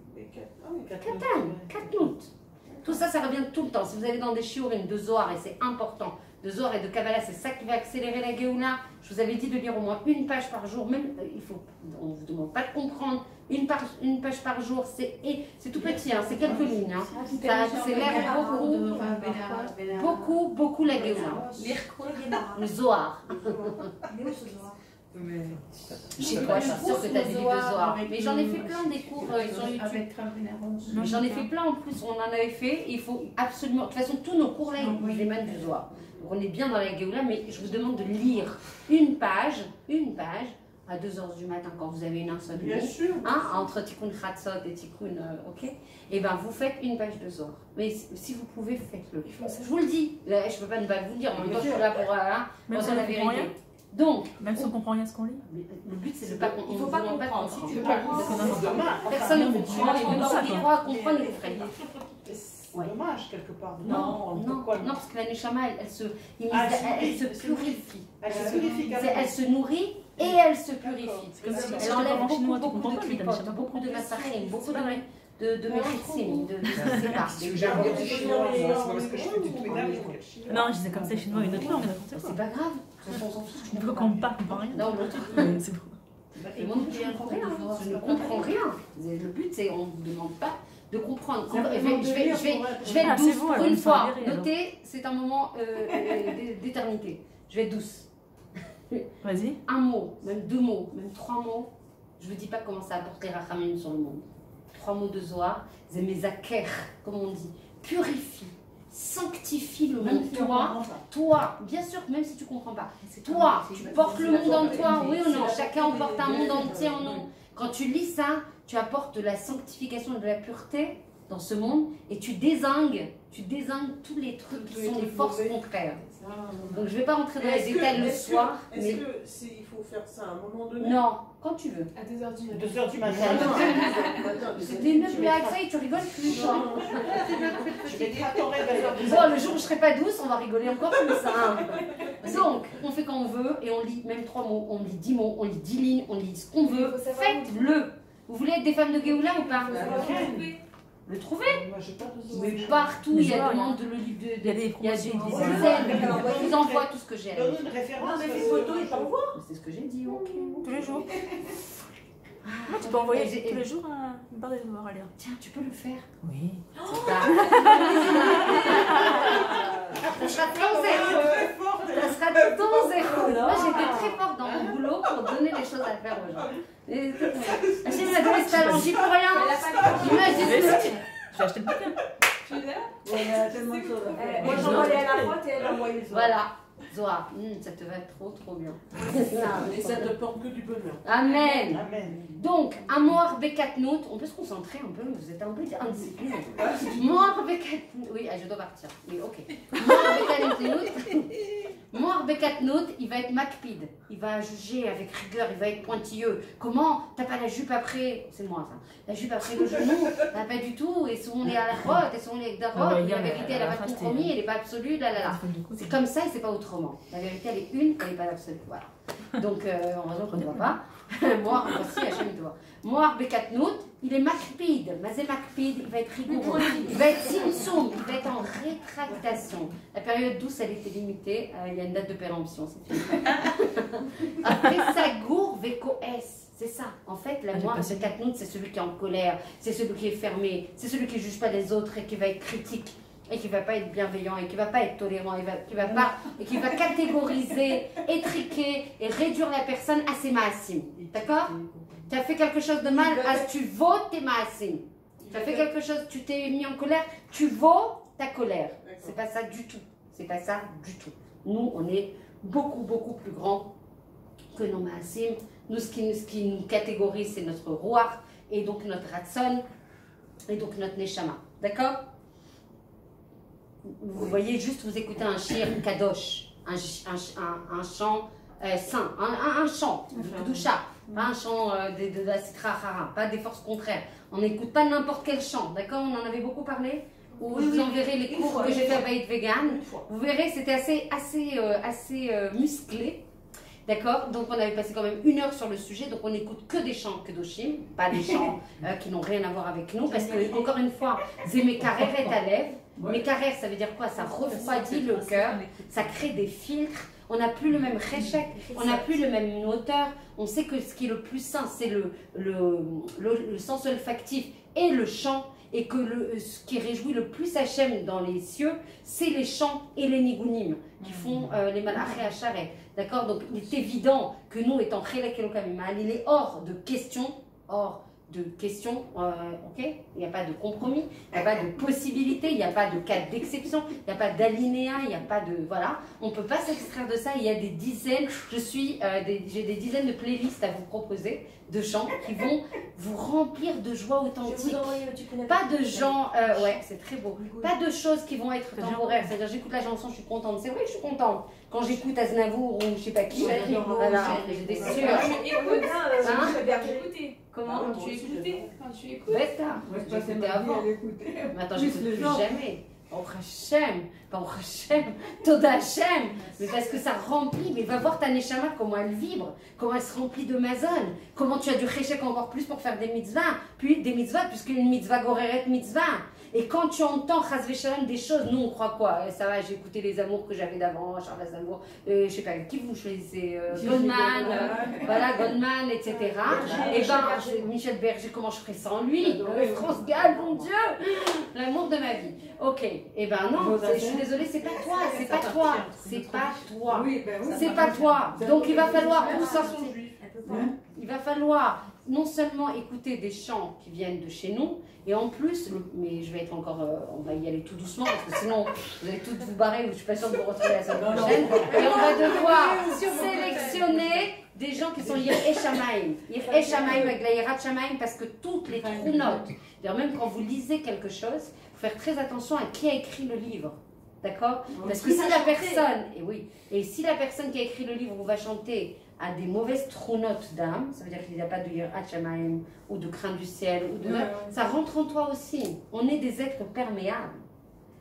Tout ça, ça revient tout le temps. Si vous allez dans des shiurim de Zohar, et c'est important de Zohar et de Kabbalah, c'est ça qui va accélérer la Géoula. Je vous avais dit de lire au moins une page par jour, même on ne vous demande pas de comprendre, une page par jour, c'est tout petit, hein, c'est quelques lignes. Hein. Ça accélère beaucoup la Géoula. Le Zohar. Chez toi, je suis sûre que tu as des livres de Zohar. Mais j'en ai fait plein des cours sur YouTube. J'en ai fait plein en plus, on en avait fait. Il faut absolument. De toute façon, tous nos cours là, ils émanent du Zohar. Donc on est bien dans la Géoula, mais je vous demande de lire une page à 2h du matin quand vous avez une insomnie. Bien sûr. Hein, entre Tikkun Chatzot et Tikkun, ok. Et ben vous faites une page de Zohar. Mais si vous pouvez, faites-le. Je vous le dis. Là, je ne peux pas ne pas vous le dire. En même temps, je suis là pour dire la vérité. Donc, même si on comprend rien ce qu'on lit. Le but c'est de pas comprendre. Il ne faut pas comprendre. Si tu veux pas comprendre, personne ne comprend. Tu crois comprendre les frais. C'est dommage quelque part. Non, parce que la Neshama, elle se purifie. Elle se nourrit et elle se purifie. Elle enlève beaucoup de clipotes, beaucoup de massachim, beaucoup de médecine, de non, je disais comme ça chinois, une autre langue, c'est pas grave. Je ne comprends rien. Non, c'est bon. Et moi, je ne comprends rien. Le but, c'est on ne demande pas de comprendre. Je vais être douce pour une fois. Notez, c'est un moment d'éternité. Je vais être douce. Vas-y. Un mot, même 2 mots, même 3 mots. Je ne vous dis pas comment ça apporte les rachamim sur le monde. 3 mots de Zohar, Zemezaker, comme on dit, purifie, sanctifie le monde. Toi, bien sûr, même si tu ne comprends pas, toi, tu portes le monde en toi, oui ou non? Chacun porte un monde entier en nous. Quand tu lis ça, tu apportes de la sanctification et de la pureté dans ce monde et tu dézingues tous les trucs qui sont les forces contraires. Donc je ne vais pas rentrer dans les détails le soir. Est-ce qu'il faut faire ça à un moment donné? Non, quand tu veux. À 2h du matin. 2h du matin. C'était une blague, ça y est, tu rigoles plus. Je vais dire à ton réveil. Bon, le jour où je ne serai pas douce, on va rigoler encore comme ça. Donc, on fait quand on veut et on lit même 3 mots, on lit 10 mots, on lit 10 lignes, on lit ce qu'on veut. Faites-le. Vous voulez être des femmes de Géoula ou pas? Le trouver? Mais partout, il y a des demandes de le livre de. Il y a des dizaines. Je vous envoie tout ce que j'ai. Donne une référence. Mais fais photo et t'envoie. C'est ce que j'ai dit, ok. Tous les jours. Moi, tu peux envoyer tous les jours une barre de devoirs à lire. Tiens, tu peux le faire. Oui. Ça sera ton zéro. Ça sera ton zéro. Moi, j'étais très forte dans mon boulot pour donner les choses à faire aux gens. Achille m'a donné ce talent, j'y peux rien. Imagine. J'ai acheté le bouquin. Tu l'as? Moi, j'envoie à la faute et elle envoie les autres. Voilà. Zohar, ça te va trop bien. Et ça te porte que du bonheur. Amen. Amen. Donc, un Moar Bekatnout, on peut se concentrer un peu, vous êtes un peu indiscipliné. Moar Bekatnout, oui, je dois partir. Oui, ok. Moar Bekatnout, il va être makpid, il va juger avec rigueur, il va être pointilleux. Comment? T'as pas la jupe après, c'est moi ça, la jupe après le genou? Pas du tout, et souvent on est à la rote, et souvent on est d'arrote, la vérité elle n'a pas de compromis, elle n'est pas absolue, là. C'est comme ça et c'est pas autrement. La vérité elle est une, elle n'est pas absolue. Voilà. Donc, heureusement qu'on ne voit pas. Moar, voici Hachem doit. Moar Bekatnout, il est makpid. Mazé makpid, il va être rigoureux. Il va être simsoum, il va être en rétractation. La période douce, elle était limitée. Il y a une date de péremption, c'est fini. Après, Sagour Veko S. C'est ça. En fait, la Moar Bekatnout, c'est celui qui est en colère, c'est celui qui est fermé, c'est celui qui ne juge pas les autres et qui va être critique. Et qui ne va pas être bienveillant, et qui ne va pas être tolérant, et qui va catégoriser, étriquer et réduire la personne à ses maasim. D'accord? Tu as fait quelque chose de mal, tu vaux tes maasim. Tu as fait quelque chose, tu t'es mis en colère, tu vaux ta colère. C'est pas ça du tout. C'est pas ça du tout. Nous, on est beaucoup plus grands que nos maasim. Nous, ce qui nous catégorise, c'est notre roar, et donc notre ratson, et donc notre neshama. D'accord? Vous voyez, juste vous écoutez un shir kadosh, un chant saint, un chant de Kedusha, pas un chant de la Sitra Hara, pas des forces contraires. On n'écoute pas n'importe quel chant, d'accord? On en avait beaucoup parlé. Ou vous enverrez les cours que j'ai fait à Beit Vegan. Vous verrez, c'était assez musclé. D'accord? Donc on avait passé quand même 1 heure sur le sujet, donc on n'écoute que des chants Kedoshim, pas des chants qui n'ont rien à voir avec nous, parce que, encore une fois, Zémékarer est à lèvres. Mékarer, ça veut dire quoi? Ça refroidit le cœur, ça crée des filtres, on n'a plus le même réchec, on n'a plus le même moteur, on sait que ce qui est le plus sain, c'est le sens olfactif et le chant, et que ce qui réjouit le plus Hachem dans les cieux, c'est les chants et les nigunim qui font les malachés à charret. D'accord? Donc il est évident que nous, étant Chelek Elokam Imal, il est hors de question, ok? Il n'y a pas de compromis, il n'y a pas de possibilité, il n'y a pas de cas d'exception, il n'y a pas d'alinéa, il n'y a pas de... Voilà, on ne peut pas s'extraire de ça, il y a des dizaines, j'ai des dizaines de playlists à vous proposer, de chants qui vont vous remplir de joie authentique. Pas de gens, ouais, c'est très beau, pas de choses qui vont être temporaires, c'est-à-dire j'écoute la chanson, je suis contente, c'est vrai que je suis contente. Quand j'écoute Aznavour ou je sais pas qui, voilà, j'ai des sûrs. Comment tu écoutais? Quand tu écoutes? Bêta, j'écoutais avant. Mais attends, j'écoute plus jamais. Baruch Hashem, Toda Hashem, mais parce que ça remplit, mais va voir ta Neshama, comment elle vibre, comment elle se remplit de mazon, comment tu as du réchec encore plus pour faire des mitzvahs, puis des mitzvahs, puisqu'une mitzvah goreret mitzvah. Et quand tu entends Chas Veshalom des choses, nous on croit quoi? Ça va, j'ai écouté les amours que j'avais d'avant, Charles Aznavour, je sais pas, qui vous choisissez, Goldman, voilà, Goldman, etc. Et ben, Michel Berger, comment je ferais sans lui? France Gall, mon Dieu, l'amour de ma vie. Ok, et ben non, je suis désolée, c'est pas toi, c'est pas toi, c'est pas toi, c'est pas toi. Donc il va falloir pour sortir, il va falloir non seulement écouter des chants qui viennent de chez nous, et en plus, mais je vais être encore, on va y aller tout doucement, parce que sinon vous allez toutes vous barrer, ou je suis pas sûre de vous retrouver la semaine prochaine, et on va devoir sélectionner des gens qui sont Yir Shamaim. Yir Shamaim avec la Yirat Shamaim, parce que toutes les trous notes, même quand vous lisez quelque chose, il faut faire très attention à qui a écrit le livre. D'accord? Parce que si la personne, et oui, et si la personne qui a écrit le livre vous va chanter à des mauvaises trou-notes d'âme, ça veut dire qu'il n'y a pas de Yirat Shamaim ou de crainte du ciel, ou de... ça rentre en toi aussi. On est des êtres perméables.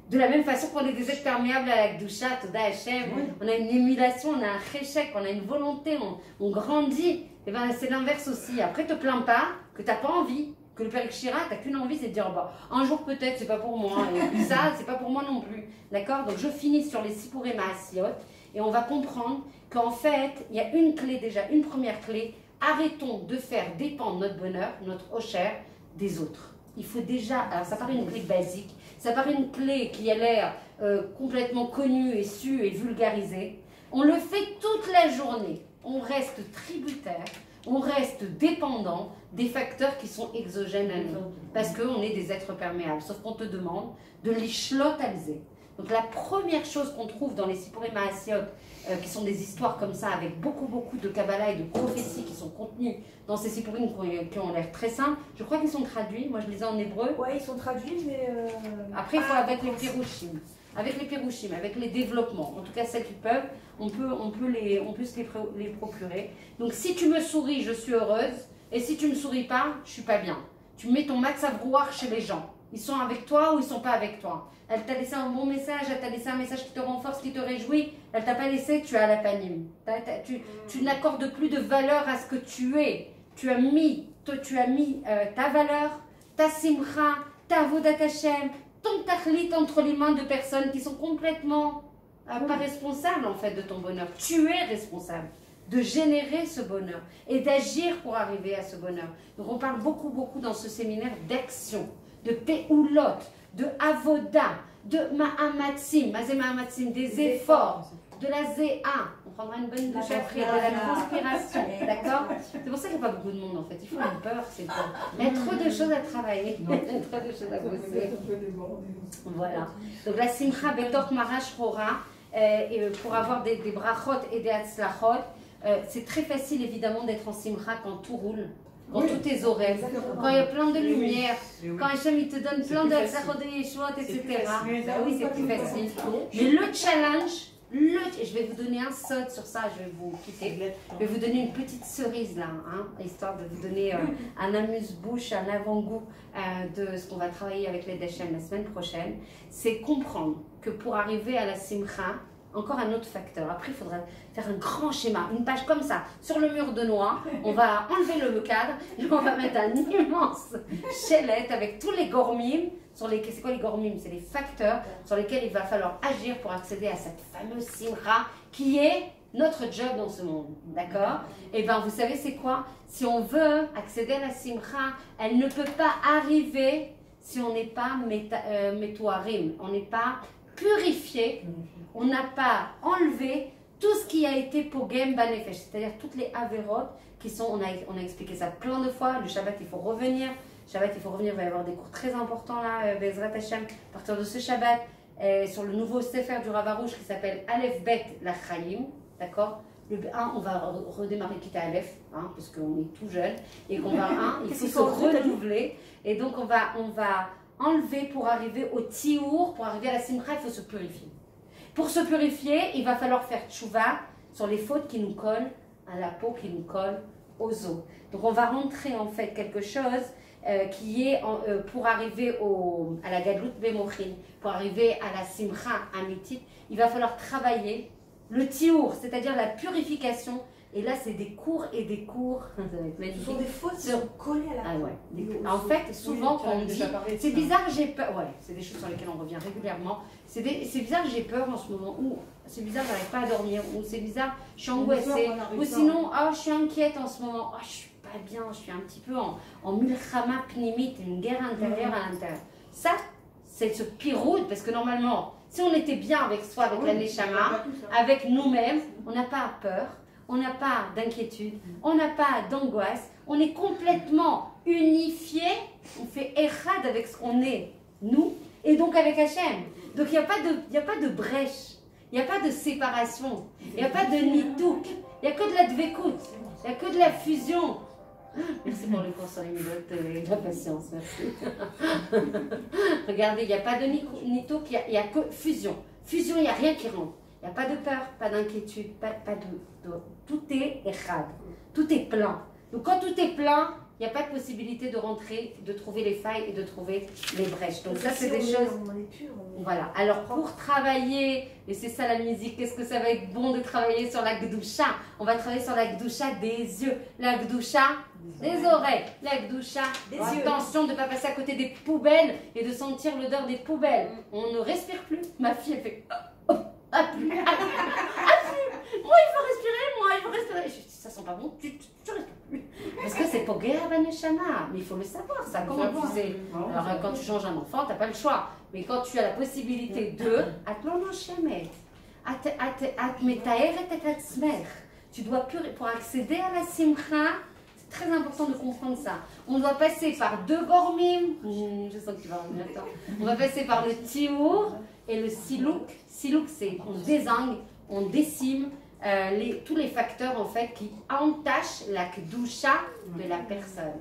De la même façon qu'on est des êtres perméables à la Gdusha, Toda Hashem, on a une émulation, on a un réchec, on a une volonté, on grandit. Et ben c'est l'inverse aussi. Après, te plains pas que tu n'as pas envie. Que le Père Shira, tu n'as qu'une envie, c'est de dire bah, un jour peut-être, c'est pas pour moi, et puis ça, c'est pas pour moi non plus. D'accord? Donc je finis sur les Sipouré Maasiot, et on va comprendre qu'en fait, il y a une clé déjà, une première clé. Arrêtons de faire dépendre notre bonheur, notre osher, des autres. Il faut déjà, alors ça paraît une clé basique, ça paraît une clé qui a l'air complètement connue et sue et vulgarisée. On le fait toute la journée. On reste tributaire, on reste dépendant des facteurs qui sont exogènes à nous. Parce qu'on est des êtres perméables. Sauf qu'on te demande de les chlotaliser. Donc la première chose qu'on trouve dans les Sipouré Maasiot, qui sont des histoires comme ça, avec beaucoup de Kabbalah et de prophéties qui sont contenues dans ces Sipurim qui ont l'air très simples. Je crois qu'ils sont traduits, moi je les ai en hébreu. Oui, ils sont traduits, mais... Après, il faut avec les Pirushim. Avec les Pirushim, avec les développements, en tout cas celles qui peuvent, on peut se les procurer. Donc si tu me souris, je suis heureuse, et si tu ne me souris pas, je suis pas bien. Tu mets ton max à brouhaha chez les gens. Ils sont avec toi ou ils sont pas avec toi. Elle t'a laissé un bon message, elle t'a laissé un message qui te renforce, qui te réjouit. Elle t'a pas laissé, tu as la panime. Tu n'accordes plus de valeur à ce que tu es. Tu as mis ta valeur, ta simcha, ta avodat Hashem, ton tachlit entre les mains de personnes qui sont complètement pas responsables en fait de ton bonheur. Tu es responsable de générer ce bonheur et d'agir pour arriver à ce bonheur. Donc on parle beaucoup dans ce séminaire d'action, de peoulot, de avoda, de ma'amatsim, des efforts, de la zéa. On prendra une bonne douche après, de la transpiration, d'accord? C'est pour ça qu'il n'y a pas beaucoup de monde en fait. Il faut une peur, c'est peur. Il y a trop de choses à travailler, il y a trop de choses à bosser. Voilà. Donc la simcha betor marash hora, pour avoir des brachot et des hatzlachot, c'est très facile évidemment d'être en simcha quand tout roule. Quand tout est oreilles, quand il y a plein de lumière, quand Hachem il te donne plein de hatzlachot et yeshuot, etc. Oui, c'est plus facile. Mais le challenge, et je vais vous donner un saut sur ça, je vais vous quitter. Je vais vous donner une petite cerise là, hein, histoire de vous donner un amuse-bouche, un avant-goût de ce qu'on va travailler avec les Hachem la semaine prochaine. C'est comprendre que pour arriver à la simcha, encore un autre facteur. Après, il faudra faire un grand schéma, une page comme ça, sur le mur de noix. On va enlever le cadre et on va mettre un immense squelette avec tous les gormimes. C'est quoi les gormimes? C'est les facteurs sur lesquels il va falloir agir pour accéder à cette fameuse simra qui est notre job dans ce monde. D'accord? Et bien, vous savez, c'est quoi? Si on veut accéder à la simra, elle ne peut pas arriver si on n'est pas métoarim, on n'est pas purifié, on n'a pas enlevé tout ce qui a été pogem banefesh, c'est-à-dire toutes les avérotes qui sont, on a expliqué ça plein de fois, le Shabbat il faut revenir, il va y avoir des cours très importants là, Bezrat Hashem, à partir de ce Shabbat, sur le nouveau Sefer du Rav Arush qui s'appelle Aleph Bet L'Chaim, d'accord? Le 1, on va redémarrer quitte à Aleph, hein, parce qu'on est tout jeune, et qu'on va, il faut se renouveler, et donc on va enlever pour arriver au Tiour, pour arriver à la Simcha, il faut se purifier. Pour se purifier, il va falloir faire tchouva sur les fautes qui nous collent à la peau, qui nous collent aux os. Donc on va rentrer en fait quelque chose qui est pour arriver à la Gadlut Bemochin, pour arriver à la Simcha Amitit, il va falloir travailler le tiour, c'est-à-dire la purification. Et là, c'est des cours et des cours. Ce sont des fautes qui sont collées à la peau. En fait, souvent, quand on dit c'est bizarre, j'ai peur. Ouais, c'est des choses sur lesquelles on revient régulièrement. C'est bizarre, j'ai peur en ce moment. Ou c'est bizarre, j'arrive pas à dormir. Ou c'est bizarre, je suis angoissée. Ou sinon, je suis inquiète en ce moment. Je suis pas bien, je suis un petit peu en milchama pnimit, une guerre intérieure à l'intérieur. Ça, c'est ce piroud, parce que normalement, si on était bien avec soi, avec la neshama, avec nous-mêmes, on n'a pas peur. On n'a pas d'inquiétude, on n'a pas d'angoisse, on est complètement unifié, on fait echad avec ce qu'on est, nous, et donc avec Hachem. Donc il n'y a pas de brèche, il n'y a pas de séparation, il n'y a pas de nitouk, il n'y a que de la dvekout, il n'y a que de la fusion. Merci pour le cours sur les midotes et la patience, merci. Regardez, il n'y a pas de nitouk, il n'y a que fusion. Fusion, il n'y a rien qui rentre. Il n'y a pas de peur, pas d'inquiétude, tout est echad, tout est plein. Donc quand tout est plein, il n'y a pas de possibilité de rentrer, de trouver les failles et de trouver les brèches. Donc ça, c'est des choses... Voilà. Alors pour travailler, et c'est ça la musique, qu'est-ce que ça va être bon de travailler sur la Gdusha? On va travailler sur la Gdusha des yeux, la Gdusha des oreilles, la Gdusha des yeux. Attention de ne pas passer à côté des poubelles et de sentir l'odeur des poubelles. On ne respire plus. Ma fille, elle fait... Plus. Moi il faut respirer. Ça sent pas bon, tu respires plus. Parce que c'est pour guérir la neshama. Mais il faut le savoir, ça. Comment tu sais? Alors quand tu changes un enfant, t'as pas le choix. Mais quand tu as la possibilité de, tu dois pour accéder à la simcha, c'est très important de comprendre ça. On doit passer par 2 gormim. Je sens que tu vas revenir temps. On va passer par le tiour et le silouk. Silouk, c'est on désangue, on décime tous les facteurs en fait qui entachent la kedusha de la personne.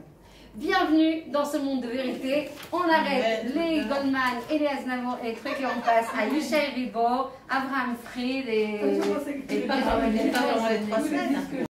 Bienvenue dans ce monde de vérité. On arrête les Goldman et les Aznavour et les trucs et on passe à Yishai Ribo, Abraham Fried et